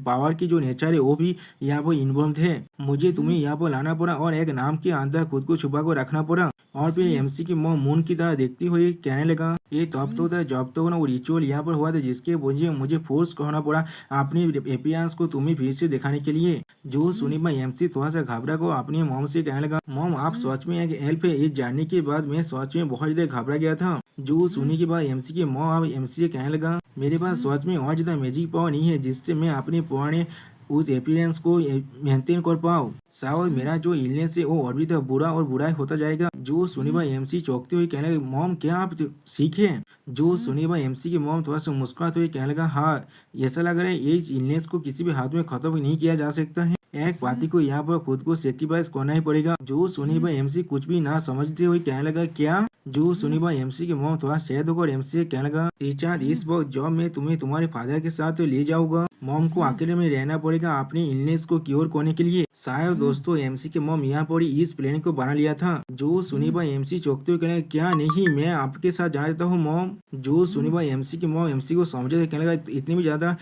पावर की जो नेचर है वो भी यहाँ पर इन्वॉल्व है। मुझे तुम्हें यहाँ पर लाना पड़ा और एक नाम के अंदर खुद को छुपा कर रखना पड़ा। और फिर एमसी की मॉम मून की तरह देखती हुई कहने लगा ये तब तो था जब तो ना वो रिचुअल यहाँ पर हुआ था जिसके वजह मुझे फोर्स करना पड़ा अपने अपीयरेंस को तुम्हें फिर से दिखाने के लिए। जो सुनी भाई एमसी थोड़ा सा घबरा को अपनी मॉम से कहने लगा मॉम आप सच में एक हेल्प है, इस जानने के बाद मैं सच में बहुत ज्यादा घबरा गया था। जो सुनी के बाद एमसी की मॉम एमसी से कहने लगा मेरे पास सच में और ज्यादा मैजिक पावर नहीं है जिससे मैं अपने पुराने उस अपीयरेंस को मेंटेन कर पाऊँ, शायद मेरा जो इलनेस है वो और भी बुरा और बुरा होता जाएगा। जो सुनी भाई एमसी चौंकते हुए कहने लगा मॉम क्या आप सीखे। जो सुनी भाई एमसी की मॉम थोड़ा सा मुस्कुराते हुए कहने लगा हाँ ऐसा लग रहा है ये इलनेस को किसी भी हाथ में खत्म नहीं किया जा सकता है, एक पार्टी को यहाँ पर खुद को सेक्रीफाइस करना ही पड़ेगा। जो सुनी भाई एमसी कुछ भी ना समझते हुए कहने लगा क्या। जो सुनी वह एमसी की मॉम थोड़ा सैड होकर एमसी से कहने लगा, रिचार्ड इस वक्त जॉब में तुम्हें तुम्हारे फादर के साथ ले जाऊंगा। मॉम को अकेले में रहना पड़ेगा अपने इलनेस को क्योर करने के लिए। शायद दोस्तों एमसी के मॉम यहाँ पर इस प्लान को बना लिया था। जो सुनी वह एमसी चौंकते हुए कहने लगा, क्या नहीं, मैं आपके साथ जाना चाहता हूँ मॉम। जो सुनी वह एमसी की मॉम एमसी को समझे कहने लगा, इतनी भी ज्यादा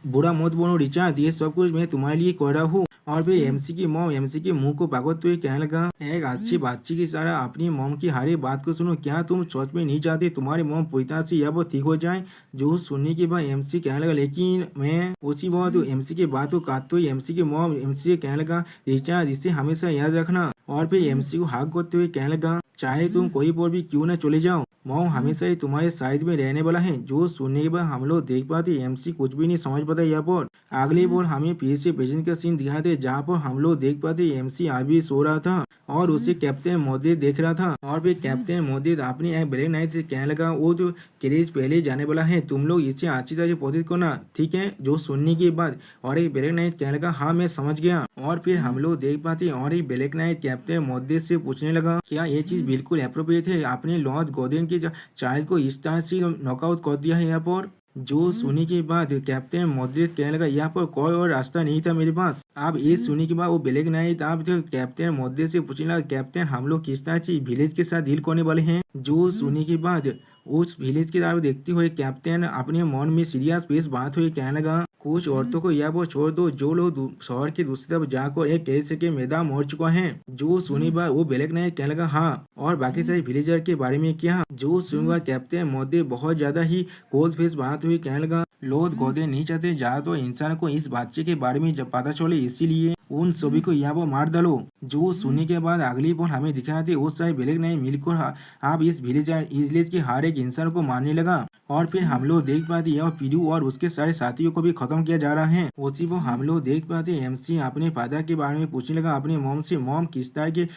बुरा मत बोलो रिचार्ड, ये सब कुछ मैं तुम्हारे लिए कर रहा हूँ। और फिर एमसी की मॉम एमसी के मुंह को पागलते हुए कहने लगा, एक अच्छी बच्ची की तरह अपनी मॉम की हर एक बात को सुनो। क्या तुम सच में नहीं चाहते तुम्हारी मॉम पूरी तरह से या वो ठीक हो जाए। जो सुनने के बाद एमसी कहने लगा, लेकिन मैं उसी बात एमसी की बात को काटते हुए एमसी की मॉम एमसी से कहने लगा, रिचार्ड इसे हमेशा याद रखना। और फिर एमसी को हाथ करते हुए कहने लगा, चाहे तुम कोई पर भी क्यों न चले जाओ, मॉम हमेशा ही तुम्हारे साइड में रहने वाला है। जो सुनने के बाद हम लोग देख पाते एमसी कुछ भी नहीं समझ पाता। यहाँ पर अगली बार हमें फिर से प्रेजेंट का सीन दिखाते जहाँ पर हम लोग देख पाते एमसी अभी सो रहा था और उसे कैप्टन मोदी देख रहा था। और फिर कैप्टन मोदी अपनी एक ब्लैक नाइट से कहने लगा, वो जो क्रेज पहले जाने वाला है, तुम लोग इसे अच्छी तरह से प्रोटेक्ट करना, ठीक है। जो सुनने के बाद और एक ब्लैक नाइट कहने लगा, हाँ मैं समझ गया। और फिर हम लोग देख पाते और एक ब्लैक नाइट कैप्टन मोदी से पूछने लगा, क्या ये चीज बिल्कुल अप्रोप्रिएट है, आपने लॉर्ड गोदेन के चाइल्ड को इस तरह से नॉकआउट कर दिया है यहाँ पर। जो सुनी के बाद कैप्टन मोद्रिक कहने लगा, यहाँ पर कोई और रास्ता नहीं था मेरे पास। अब ये सुनी के बाद वो ब्लैक नाइट आप जो कैप्टन मोद्रिक से पूछने लगा, कैप्टन हम लोग किस तरह से विलेज के साथ डील करने वाले हैं। जो सुनी के बाद उस विलेज की तरफ देखते हुए कैप्टन अपने मन में सीरियस फेस बात हुई कहने लगा, कुछ औरतों को या वो छोड़ दो जो लोग शहर की दूसरी तरफ जाकर एक कैसे के मैदान मर चुका है। जो सुनी बात वो ब्लैक नाइट कहने लगा, हाँ और बाकी सारे विलेजर के बारे में क्या। जो सुनगा कैप्टन मोदी बहुत ज्यादा ही कोल्ड फेस बात हुई कहने लगा, लॉर्ड गोदेन नहीं चाहते ज्यादा तो इंसान को इस बच्चे के बारे में जब पता चले, इसीलिए उन सभी को यहाँ पर मार डालो। जो सुनने के बाद अगली बार हमें दिखाते उस सारे ब्लैक नाइट मिलकर आप इस विलेज के हर एक इंसान को मारने लगा। और फिर हम लोग देख पाते यह पीडू और उसके सारे साथियों को भी खत्म किया जा रहा है। उसी वो हम लोग देख पाते एमसी अपने फादर के बारे में पूछने लगा अपने मॉम से, मॉम किस तरह के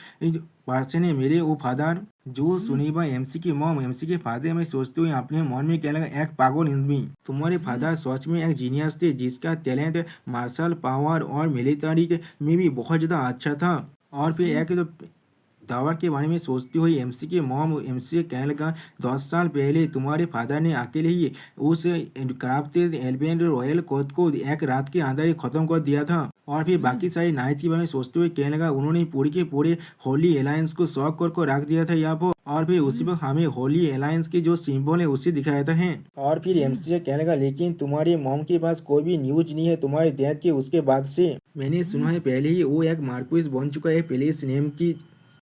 पर्सन है मेरे वो फादर। जो सुनी बा एमसी की मॉम एमसी के फादर में सोचते हुए अपने मन में कहने लगा, एक पागल आदमी, तुम्हारे फादर सच में एक जीनियस थे जिसका टैलेंट मार्शल पावर और मिलिट्री में भी बहुत ज्यादा अच्छा था। और फिर एक दावा के बारे में सोचती हुई एमसी के मॉम एमसी से कहने लगा, 10 साल पहले तुम्हारे फादर ने अकेले ही उस क्राफ्टेड एल्बेंड रॉयल कोड को एक रात के अंदर ही खत्म कर दिया था। और फिर बाकी सारी नाइट के बारे में सोचते हुए कहने लगा, उन्होंने पूरी के पूरे होली अलायंस को शॉक कर रख दिया था यहाँ पर। और फिर उसी वक्त हमें होली अलायंस के जो सिंबल है उसे दिखाया था है। और फिर एमसी से कहने लगा, लेकिन तुम्हारी मॉम के पास कोई भी न्यूज नहीं है तुम्हारे डेथ के उसके बाद से। मैंने सुना है पहले ही वो एक मार्क्विस बन चुका है प्लेस नेम की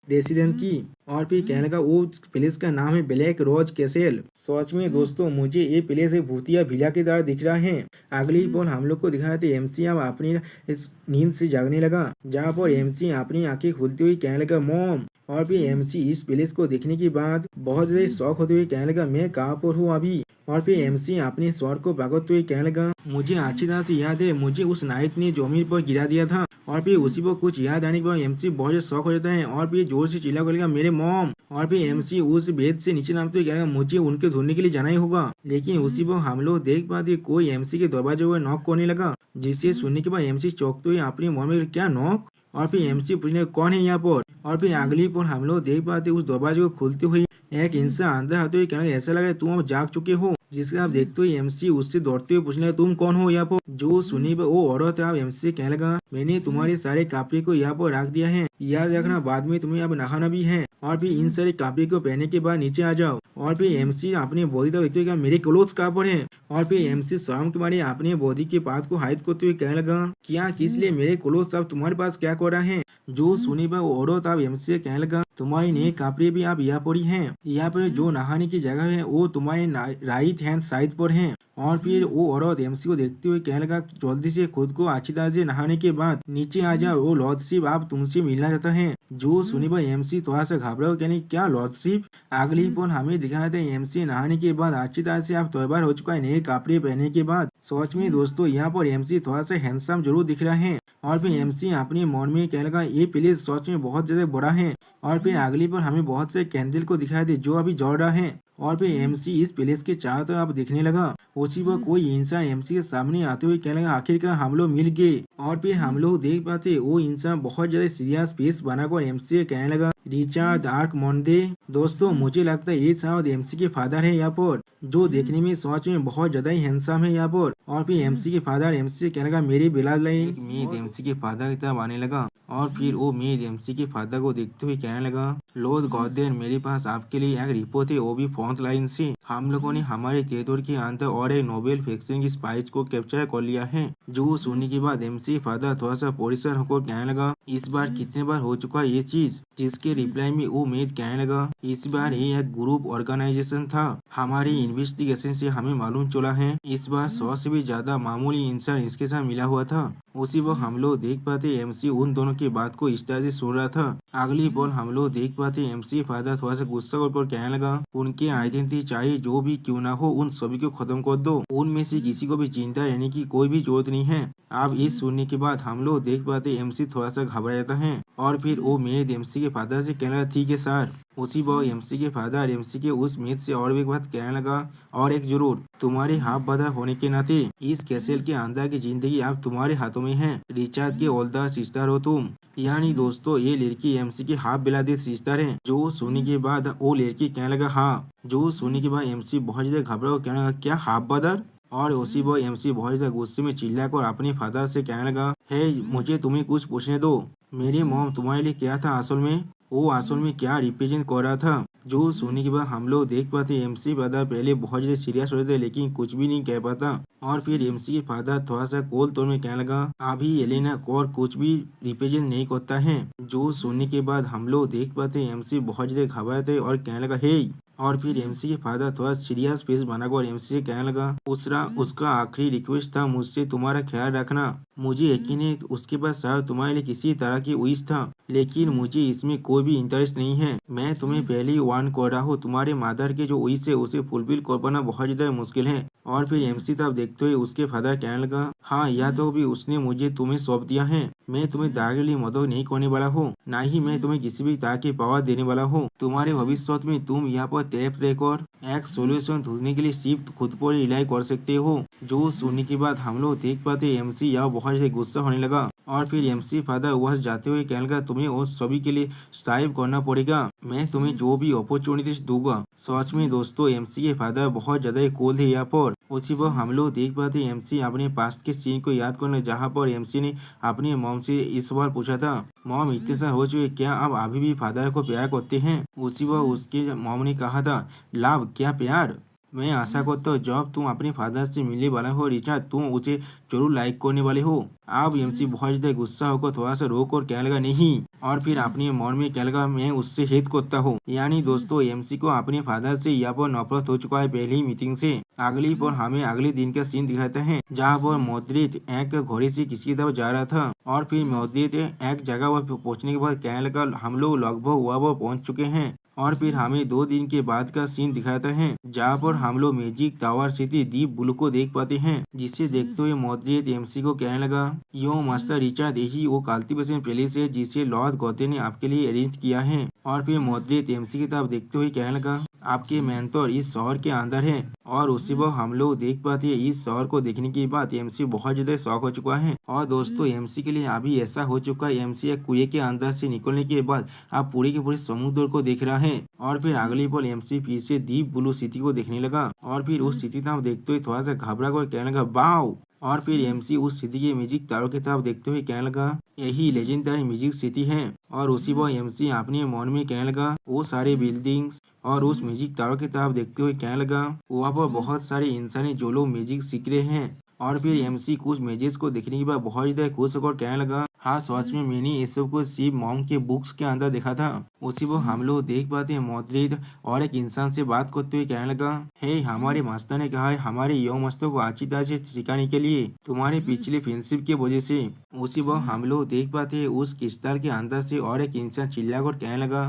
रेसिडेंट की। और फिर कहने का वो प्लेस का नाम है ब्लैक रोज कैसेल। सच में दोस्तों मुझे ये प्लेस एक भूतिया विला की तरह दिख रहा है। अगली पल हम लोग को दिखाया था एमसी अब अपनी इस नींद से जागने लगा, जहाँ पर एमसी अपनी आंखें खुलती हुई कहने लगा, मॉम। और फिर एमसी इस प्लेस को देखने के बाद बहुत ज्यादा शौक होते हुए कहने लगा, मैं कहाँ पर हूँ अभी। और फिर एमसी अपने स्वर को भागते हुए कहने लगा, मुझे अच्छी तरह से याद है मुझे उस नाइट ने जमीन पर गिरा दिया था। और फिर उसी पर कुछ याद आने पर एमसी बहुत ज्यादा शौक हो जाता है और फिर जोर से चिल्ला करेगा, मेरे मॉम। और फिर एमसी उस बेड से नीचे नामते हुए कहेगा, मुझे उनके ढूंढने के लिए जाना ही होगा। लेकिन उसी पर हम लोग देख पाते कोई एमसी के दरवाजे पर नॉक करने लगा, जिसे सुनने के बाद एमसी चौंकते हुए अपने मन में, क्या नॉक। और फिर एमसी पूछने कौन है यहाँ पर। और फिर अगली पर हम लोग देख पाते उस दरवाजे को खुलते हुए एक इंसान अंदर आते हुए कहने, ऐसा लग रहा है तुम अब जाग चुके हो। जिसके आप देखते हुए एमसी उससे दौड़ते हुए पूछने लगा, तुम कौन हो यहाँ पर। जो सुनी वो औरत आप एमसी से कहने लगा, मैंने तुम्हारे सारे कपड़े को यहाँ पर रख दिया है, याद रखना बाद में तुम्हें अब नहाना भी है। और फिर इन सारे कपड़े को पहनने के बाद नीचे आ जाओ। और फिर एमसी अपने बॉडी तक देखते हुए, मेरे क्लोथ्स कहाँ पर है। और फिर एमसी शर्म के मारे अपने बॉडी के पार्ट को हाइड करते हुए कहने लगा, क्या किस लिए मेरे क्लोथ्स अब तुम्हारे पास क्या कर रहा है। जो सुनी वो औरत आप एमसी से कहने लगा, तुम्हारी नए कपड़े भी आप यहाँ पर ही हैं, यहाँ पर जो नहाने की जगह है वो तुम्हारे राइट हैंड साइड पर है। और फिर वो औरत एमसी को देखते हुए कहने लगा, जल्दी से खुद को अच्छी तरह से नहाने के बाद नीचे आ जाओ, वो लॉर्डशिप आप तुमसे मिलना चाहता है। जो सुनी भाई एमसी थोड़ा सा घबराओ, कहने क्या लॉर्डशिप। अगली पल हमें दिखाया था एमसी नहाने के बाद अच्छी तरह से आप तैयार हो चुका है नए कपड़े पहनने के बाद। सच में दोस्तों यहाँ पर एमसी थोड़ा सा हैंडसम जरूर दिख रहा है। और फिर एमसी अपने मन में कहने लगा, ये प्लेस सच में बहुत ज्यादा बड़ा है। और फिर अगली पर हमें बहुत से कैंडल को दिखाई दे जो अभी जल रहा है। और फिर एमसी इस पैलेस के चारों तरफ अब देखने लगा। उसी वक्त कोई इंसान एमसी के सामने आते हुए कहने लगा, आखिरकार हम लोग मिल गए। और फिर हम लोग देख पाते वो इंसान बहुत ज्यादा सीरियस फेस बनाकर एमसी से कहने लगा, रिचर्ड आर्कमोंडे। दोस्तों मुझे लगता है ये शायद एमसी के फादर है यहाँ पर, जो देखने में सच में बहुत ज्यादा ही हैंडसम है यहाँ पर। और फिर एमसी के फादर एमसी से कहने लगा, मेरी बिलाल मेद एमसी के फादर की तरफ आने लगा। और फिर वो मेद एमसी के फादर को देखते हुए कहने लगा, लॉर्ड गॉर्डन मेरे पास आपके लिए एक रिपोर्ट है, वो भी फ्रंट लाइन से। हम लोगों ने हमारे टेरिटोरी के अंदर और एक नोबेल फैक्शन की स्पाइस को कैप्चर कर लिया है। जो सुनने के बाद एमसी फादर थोड़ा सा परेशान होकर कहने लगा, इस बार कितने बार हो चुका ये चीज। जिसके रिप्लाई में वो मेद कहने लगा, इस बार ये एक ग्रुप ऑर्गेनाइजेशन था। हमारी इन्वेस्टिगेशन से हमें मालूम चला है इस बार 100 से भी ज्यादा मामूली इंसान इसके साथ मिला हुआ था। उसी वक्त हम लोग देख पाते एमसी उन दोनों की बात को इस तरह से सुन रहा था। अगली पल हम लोग देख पाते एमसी फादर थोड़ा सा गुस्सा होकर कहने लगा, उनकी आइडेंटिटी चाहे जो भी क्यों ना हो, उन सभी को खत्म कर दो। उनमें से किसी को भी चिंता रहने की कोई भी जरूरत नहीं है। अब इस सुनने के बाद हम लोग देख पाते एमसी थोड़ा सा घबरा जाता है। और फिर वो मेद एमसी के फादर से कहने लगा, ठीक है सर। उसी वक्त एमसी के फादर एमसी के उस मेद से और भी एक बात कहने लगा, और एक जरूर, तुम्हारे हाफ ब्रदर होने के नाते इस कैसल के अंदर की जिंदगी अब तुम्हारे हाथों में है। रिचर्ड के ओल्डर सिस्टर हो तुम। यानी दोस्तों ये लड़की एमसी की हाफ ब्लडेड सिस्टर है। जो सुनने के बाद वो लड़की कहने लगा, हाँ। जो सुनने के बाद एमसी बहुत ज्यादा घबरा कहने लगा, क्या हाफ ब्रदर। और उसी वक्त एमसी बहुत ज्यादा गुस्से में चिल्लाकर अपने फादर से कहने लगा, हे मुझे तुम्हें कुछ पूछने दो। मेरी मॉम तुम्हारे लिए क्या था असल में, वो असल में क्या रिप्रेजेंट कर रहा था। जो सुनने के बाद हम लोग देख पाते एमसी फादर पहले बहुत ज्यादा सीरियस हो रहे थे, लेकिन कुछ भी नहीं कह पाता। और फिर एमसी के फादर थोड़ा सा कोल तौर में कहने लगा, अभी एलेना कौर कुछ भी रिप्रेजेंट नहीं करता है। जो सुनने के बाद हम लोग देख पाते एमसी बहुत ज्यादा घबराते और कहने लगा, हे। और फिर एमसी के फादर थोड़ा सीरियस फेस बनाकर एमसी से कहने लगा, उसका आखिरी रिक्वेस्ट था मुझसे तुम्हारा ख्याल रखना। मुझे यकीन है उसके पास शायद तुम्हारे लिए किसी तरह की विश था, लेकिन मुझे इसमें कोई भी इंटरेस्ट नहीं है। मैं तुम्हें पहले ही वार्न कर रहा हूँ, तुम्हारे मदर के जो विश है उसे फुलफिल कर पाना बहुत ज्यादा मुश्किल है। और फिर एमसी तब देखते हुए उसके फादर कहने लगा, हाँ या तो भी उसने मुझे तुम्हें सौंप दिया है। मैं तुम्हें डायरेक्टली मदद नहीं करने वाला हूँ, ना ही मैं तुम्हें किसी भी तरह की पावर देने वाला हूँ। तुम्हारे भविष्य में तुम यहाँ पर ट्रैप लेकर एक सोल्यूशन ढूंढने के लिए सिर्फ खुद पर रिलाई कर सकते हो। जो सुनने के बाद हम लोग देख पाते एमसी यह बहुत से गुस्सा होने लगा। और फिर एमसी फादर वह जाते हुए कहने लगा, तुम्हें उस सभी के लिए स्ट्राइव करना पड़ेगा। मैं तुम्हें जो भी अपॉर्चुनिटीज दूंगा। सच में दोस्तों एमसी के फादर बहुत ज्यादा कूल थे यहाँ पर। उसी वक्त हम लोग देख पाते एमसी अपने पास्ट के सीन को याद करने, जहाँ पर एमसी ने अपनी मॉम से इस सवाल पूछा था, मॉम इतने साल हो चुके क्या आप अभी भी फादर को प्यार करते हैं। उसी वक्त उसके मॉम ने कहा था, लव क्या प्यार। मैं आशा करता हूँ जब तुम अपने फादर से मिलने वाला हो रिचर्ड, तुम उसे जरूर लाइक करने वाले हो। अब एमसी बहुत ज्यादा गुस्सा होकर थोड़ा सा रोक और कहने लगा, नहीं। और फिर अपने मन में कहने लगा, मैं उससे हेट करता हूँ। यानी दोस्तों एमसी को अपने फादर से यहाँ पर नफरत हो चुका है पहली मीटिंग से। अगली पर हमें अगले दिन का सीन दिखाता है, जहाँ पर मोद्रित एक घोड़े से किसी की तरफ जा रहा था। और फिर मोद्रित एक जगह पर पहुंचने के बाद कहने लगा, हम लोग लगभग वहाँ पर पहुंच चुके हैं। और फिर हमें 2 दिन के बाद का सीन दिखाता है, जहाँ पर हम लोग मैजिक टावर सिटी दीप ब्लू को देख पाते हैं। जिसे देखते हुए मोद्रित एमसी को कहने लगा, यो मास्टर रिचर्ड, यही वो कल्टीवेशन पैलेस है जिसे लॉर्ड गॉटे ने आपके लिए अरेंज किया है। और फिर मोद्रित एमसी की तरफ देखते हुए कहने लगा, आपके मेंटर इस शहर के अंदर है। और उसी वक्त हम लोग देख पाते हैं इस शहर को देखने के बाद एमसी बहुत ज्यादा शौक हो चुका है। और दोस्तों एमसी के लिए अभी ऐसा हो चुका है, एमसी एक कुएं के अंदर से निकलने के बाद अब पूरे के पूरे समुद्र को देख रहा है। और फिर अगली पल एमसी फिर से डीप ब्लू सिटी को देखने लगा। और फिर उस सिटी तरफ देखते हुए थोड़ा सा घबरा कर कहने लगा, वाओ। और फिर एमसी उस सिटी के म्यूजिक तारों की तरफ देखते हुए कहने लगा, यही लेजेंडरी म्यूजिक सिटी है। और उसी वक्त एमसी अपने मन में कहने लगा, वो सारे बिल्डिंग्स और उस म्यूजिक तारों की तरफ देखते हुए कहने लगा, वहाँ पर बहुत सारे इंसान है जो लोग म्यूजिक सीख रहे हैं। और फिर एमसी कुछ मैजेस को देखने के बाद बहुत ज्यादा खुश होकर कहने लगा, हाँ सच में मैंने ये सब को सिर्फ मॉम के बुक्स के अंदर देखा था। उसी वो हम लोग देख पाते हैं मोद्रित और एक इंसान से बात करते हुए कहने लगा, हे हमारे मास्टर ने कहा है हमारे यंग मास्टर को अच्छी तरह से सिखाने के लिए तुम्हारे पिछले फ्रेंडशिप की वजह से। उसी वो हम लोग देख पाते हैं उस क्रिस्टल के अंदर से और एक इंसान चिल्लाकर कहने लगा,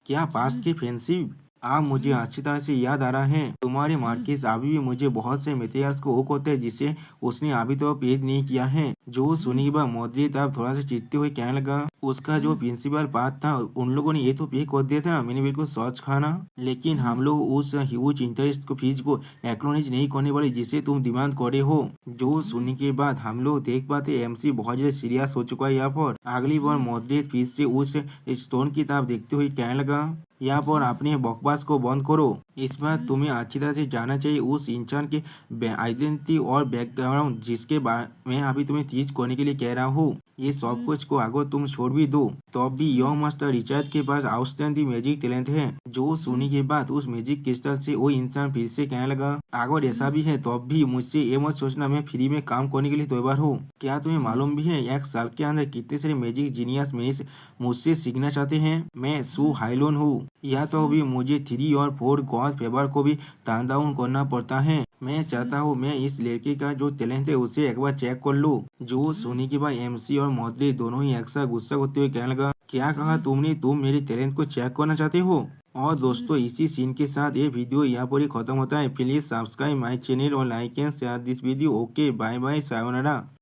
क्या पास्ट की फ्रेंडशिप। आप मुझे अच्छी तरह से याद आ रहा है, तुम्हारे मार्किस अभी भी मुझे बहुत से मटेरियल्स को वो करते हैं जिसे उसने अभी तो पेद नहीं किया है। जो सुनने के बाद मोदी अब थोड़ा सा चिढ़ते हुए कहने लगा, उसका जो प्रिंसिपल बात था उन लोगों ने ये तो पे कर दिया था ना, मैंने बिल्कुल सच खाना, लेकिन हम लोग उस ह्यूज इंटरेस्ट को फीस को एक्नॉलेज नहीं करने वाले जिसे तुम डिमांड करे हो। जो सुनने के बाद हम लोग देख पाते एमसी बहुत ज्यादा सीरियस हो चुका है। यहाँ पर अगली बार मोदी फिर से उस स्टोन की तरफ देखते हुए कहने लगा, यहाँ पर अपने बकवास को बंद करो। इस बार तुम्हें अच्छी तरह से जानना चाहिए उस इंसान के आइडेंटिटी और बैकग्राउंड जिसके बारे में अभी तुम्हें टीच करने के लिए कह रहा हूँ। ये सब कुछ को अगर तुम छोड़ भी दो तो भी यंग मास्टर रिचर्ड के पास आउटस्टैंडिंग मैजिक टैलेंट है। जो सुनने के बाद उस मैजिक क्रिस्टल से वो इंसान फिर से कहने लगा, अगर ऐसा भी है तो भी मुझसे ये मत सोचना मैं फ्री में काम करने के लिए तैयार हूँ। क्या तुम्हें मालूम भी है 1 साल के अंदर कितने सारे मैजिक जीनियस मुझसे सीखना चाहते हैं। मैं सू हाइलोन हूँ, या तो अभी मुझे 3 और 4 गॉड फेवर को भी टर्न डाउन करना पड़ता है। मैं चाहता हूँ मैं इस लड़के का जो टैलेंट है उसे एक बार चेक कर लूँ। जो सुनने के बाद एमसी और मोदी दोनों ही एक साथ गुस्सा करते हुए कहने लगा, क्या कहा तुमने, तुम मेरे टैलेंट को चेक करना चाहते हो। और दोस्तों इसी सीन के साथ ये वीडियो यहाँ पर ही खत्म होता है। प्लीज सब्सक्राइब माय चैनल और like and share this video. Okay bye bye sayonara.